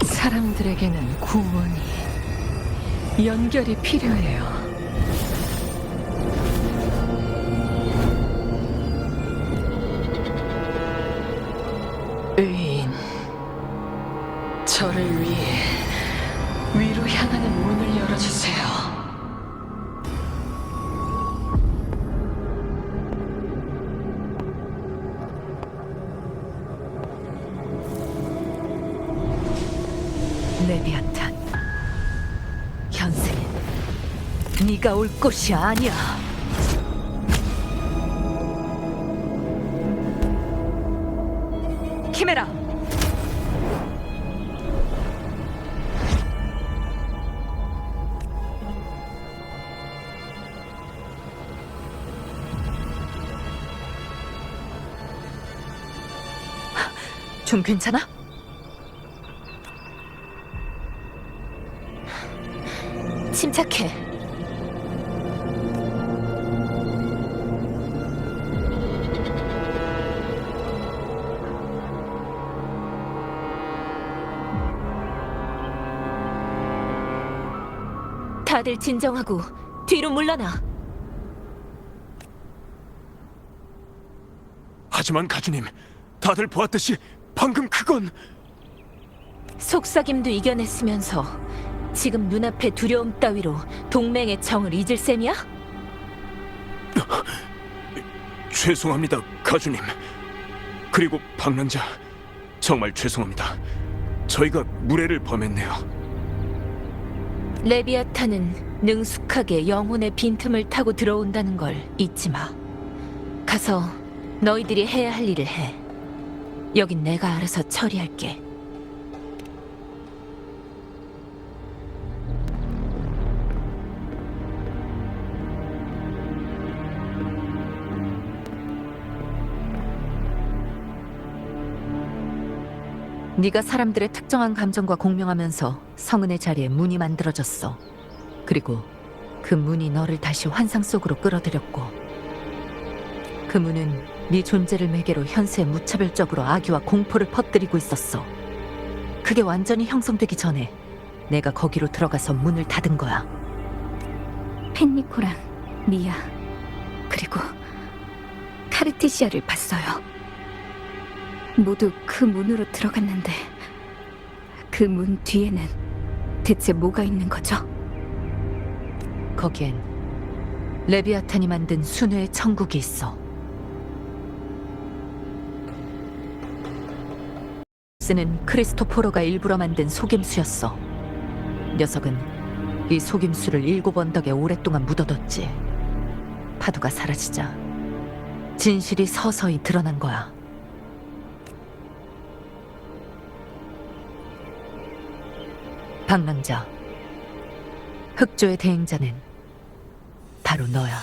사람들에게는 구원이, 연결이 필요해요. 의인, 저를 위해 위로 향하는 문을 열어주세요. 레비아탄, 현생엔 네가 올 곳이 아니야. 키메라, 좀 괜찮아? 침착해. 다들 진정하고 뒤로 물러나. 하지만 가주님, 다들 보았듯이 방금 그건 속삭임도 이겨냈으면서 지금 눈앞의 두려움 따위로 동맹의 정을 잊을 셈이야? 죄송합니다, 가주님. 그리고 방랑자, 정말 죄송합니다. 저희가 무례를 범했네요. 레비아탄은 능숙하게 영혼의 빈틈을 타고 들어온다는 걸 잊지 마. 가서 너희들이 해야 할 일을 해. 여긴 내가 알아서 처리할게. 네가 사람들의 특정한 감정과 공명하면서 성은의 자리에 문이 만들어졌어. 그리고 그 문이 너를 다시 환상 속으로 끌어들였고, 그 문은 네 존재를 매개로 현세에 무차별적으로 악의와 공포를 퍼뜨리고 있었어. 그게 완전히 형성되기 전에 내가 거기로 들어가서 문을 닫은 거야. 펜니코랑 미아 그리고 카르티시아를 봤어요. 모두 그 문으로 들어갔는데 그 문 뒤에는 대체 뭐가 있는 거죠? 거기엔 레비아탄이 만든 순회의 천국이 있어. 스는 크리스토포로가 일부러 만든 속임수였어. 녀석은 이 속임수를 7 언덕에 오랫동안 묻어뒀지. 파도가 사라지자 진실이 서서히 드러난 거야. 방랑자, 흑조의 대행자는 바로 너야.